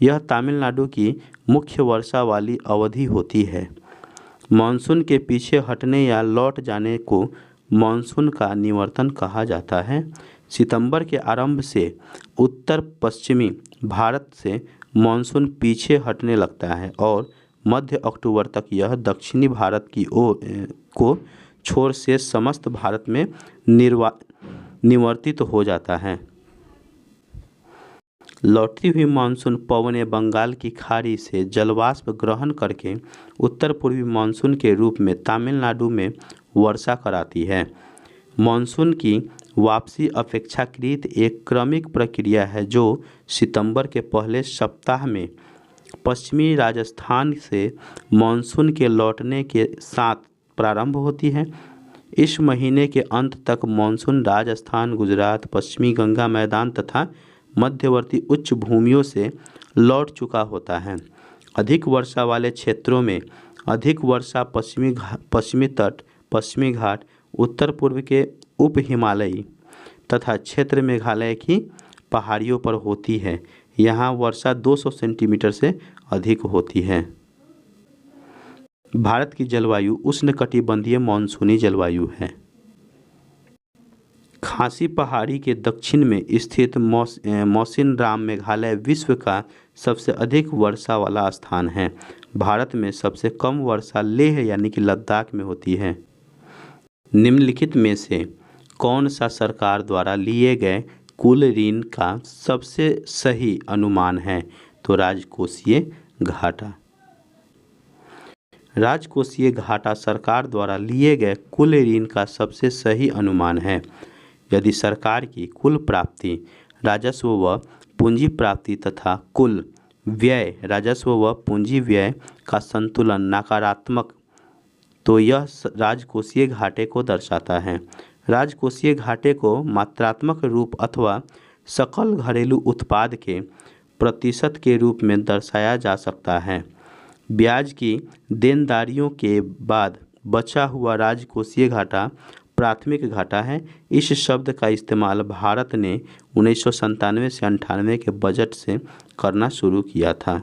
[SPEAKER 1] यह तमिलनाडु की मुख्य वर्षा वाली अवधि होती है। मानसून के पीछे हटने या लौट जाने को मानसून का निवर्तन कहा जाता है। सितंबर के आरंभ से उत्तर पश्चिमी भारत से मानसून पीछे हटने लगता है और मध्य अक्टूबर तक यह दक्षिणी भारत की ओर को छोड़ से समस्त भारत में निवर्तित हो जाता है। लौटती हुई मानसून पवनें बंगाल की खाड़ी से जलवाष्प ग्रहण करके उत्तर पूर्वी मानसून के रूप में तमिलनाडु में वर्षा कराती है। मानसून की वापसी अपेक्षाकृत एक क्रमिक प्रक्रिया है जो सितंबर के पहले सप्ताह में पश्चिमी राजस्थान से मानसून के लौटने के साथ प्रारंभ होती है। इस महीने के अंत तक मानसून राजस्थान, गुजरात, पश्चिमी गंगा मैदान तथा मध्यवर्ती उच्च भूमियों से लौट चुका होता है। अधिक वर्षा वाले क्षेत्रों में अधिक वर्षा पश्चिमी तट, पश्चिमी घाट, उत्तर पूर्व के उप हिमालयी तथा क्षेत्र मेघालय की पहाड़ियों पर होती है। यहाँ वर्षा 200 सेंटीमीटर से अधिक होती है। भारत की जलवायु उष्णकटिबंधीय मानसूनी जलवायु है। खासी पहाड़ी के दक्षिण में स्थित मौसिनराम मेघालय विश्व का सबसे अधिक वर्षा वाला स्थान है। भारत में सबसे कम वर्षा लेह यानी कि लद्दाख में होती है। निम्नलिखित में से कौन सा सरकार द्वारा लिए गए कुल ऋण का सबसे सही अनुमान है? तो राजकोषीय घाटा। राजकोषीय घाटा सरकार द्वारा लिए गए कुल ऋण का सबसे सही अनुमान है। यदि सरकार की कुल प्राप्ति, राजस्व व पूंजी प्राप्ति तथा कुल व्यय, राजस्व व पूंजी व्यय का संतुलन नकारात्मक तो यह राजकोषीय घाटे को दर्शाता है। राजकोषीय घाटे को मात्रात्मक रूप अथवा सकल घरेलू उत्पाद के प्रतिशत के रूप में दर्शाया जा सकता है। ब्याज की देनदारियों के बाद बचा हुआ राजकोषीय घाटा प्राथमिक घाटा है। इस शब्द का इस्तेमाल भारत ने 1997 से 98 के बजट से करना शुरू किया था।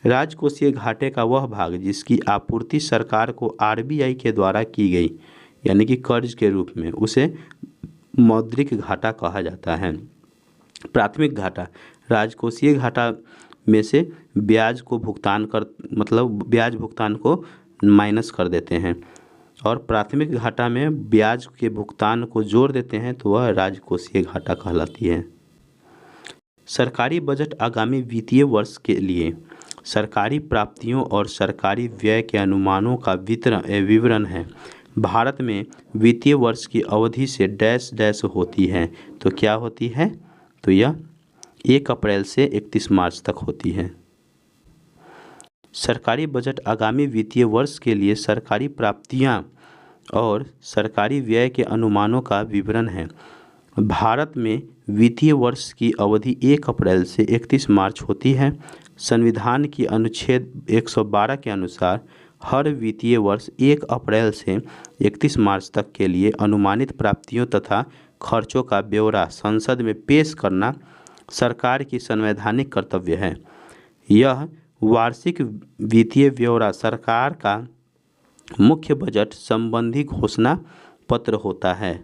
[SPEAKER 1] राजकोषीय घाटे का वह भाग जिसकी आपूर्ति सरकार को आरबीआई के द्वारा की गई, यानी कि कर्ज के रूप में, उसे मौद्रिक घाटा कहा जाता है। प्राथमिक घाटा, राजकोषीय घाटा में से ब्याज भुगतान को माइनस कर देते हैं और प्राथमिक घाटा में ब्याज के भुगतान को जोड़ देते हैं तो वह राजकोषीय घाटा कहलाती है। सरकारी बजट आगामी वित्तीय वर्ष के लिए सरकारी प्राप्तियों और सरकारी व्यय के अनुमानों का विवरण है। भारत में वित्तीय वर्ष की अवधि से डैश डैश होती है, तो क्या होती है? तो यह 1 अप्रैल से 31 मार्च तक होती है। सरकारी बजट आगामी वित्तीय वर्ष के लिए सरकारी प्राप्तियां और सरकारी व्यय के अनुमानों का विवरण है। भारत में वित्तीय वर्ष की अवधि 1 अप्रैल से 31 मार्च होती है। संविधान की अनुच्छेद 112 के अनुसार हर वित्तीय वर्ष 1 अप्रैल से 31 मार्च तक के लिए अनुमानित प्राप्तियों तथा खर्चों का ब्यौरा संसद में पेश करना सरकार की संवैधानिक कर्तव्य है। यह वार्षिक वित्तीय ब्यौरा सरकार का मुख्य बजट संबंधी घोषणा पत्र होता है।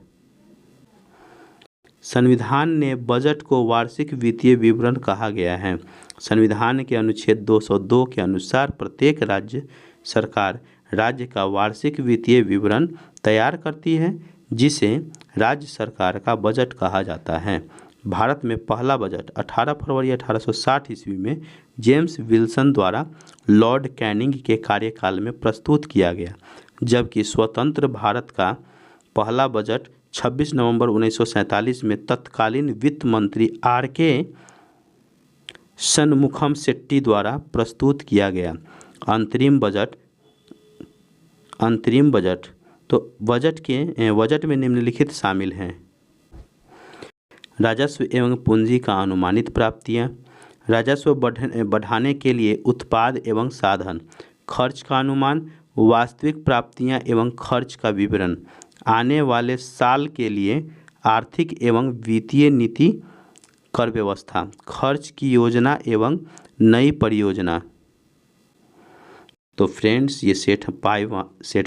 [SPEAKER 1] संविधान ने बजट को वार्षिक वित्तीय विवरण कहा गया है। संविधान के अनुच्छेद 202 के अनुसार प्रत्येक राज्य सरकार राज्य का वार्षिक वित्तीय विवरण तैयार करती है, जिसे राज्य सरकार का बजट कहा जाता है। भारत में पहला बजट 18 फरवरी 1860 ईस्वी में जेम्स विल्सन द्वारा लॉर्ड कैनिंग के कार्यकाल में प्रस्तुत किया गया, जबकि स्वतंत्र भारत का पहला बजट 26 नवंबर 1947 में तत्कालीन वित्त मंत्री आर.के. शनमुखम शेट्टी द्वारा प्रस्तुत किया गया। अंतरिम बजट तो बजट में निम्नलिखित शामिल हैं। राजस्व एवं पूंजी का अनुमानित प्राप्तियां, राजस्व बढ़ाने के लिए उत्पाद एवं साधन, खर्च का अनुमान, वास्तविक प्राप्तियां एवं खर्च का विवरण, आने वाले साल के लिए आर्थिक एवं वित्तीय नीति, कर व्यवस्था, खर्च की योजना एवं नई परियोजना। तो फ्रेंड्स, ये सेट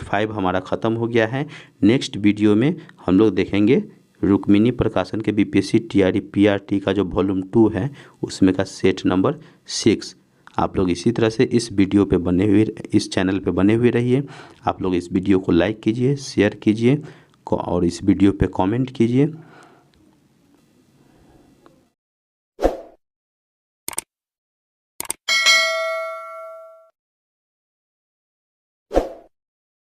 [SPEAKER 1] 5 हमारा ख़त्म हो गया है। नेक्स्ट वीडियो में हम लोग देखेंगे रुक्मिणी प्रकाशन के बीपीएससी टीआरई पीआरटी का जो वॉल्यूम 2 है उसमें का सेट नंबर 6। आप लोग इसी तरह से इस चैनल पे बने हुए रहिए। आप लोग इस वीडियो को लाइक कीजिए, शेयर कीजिए और इस वीडियो पे कमेंट कीजिए।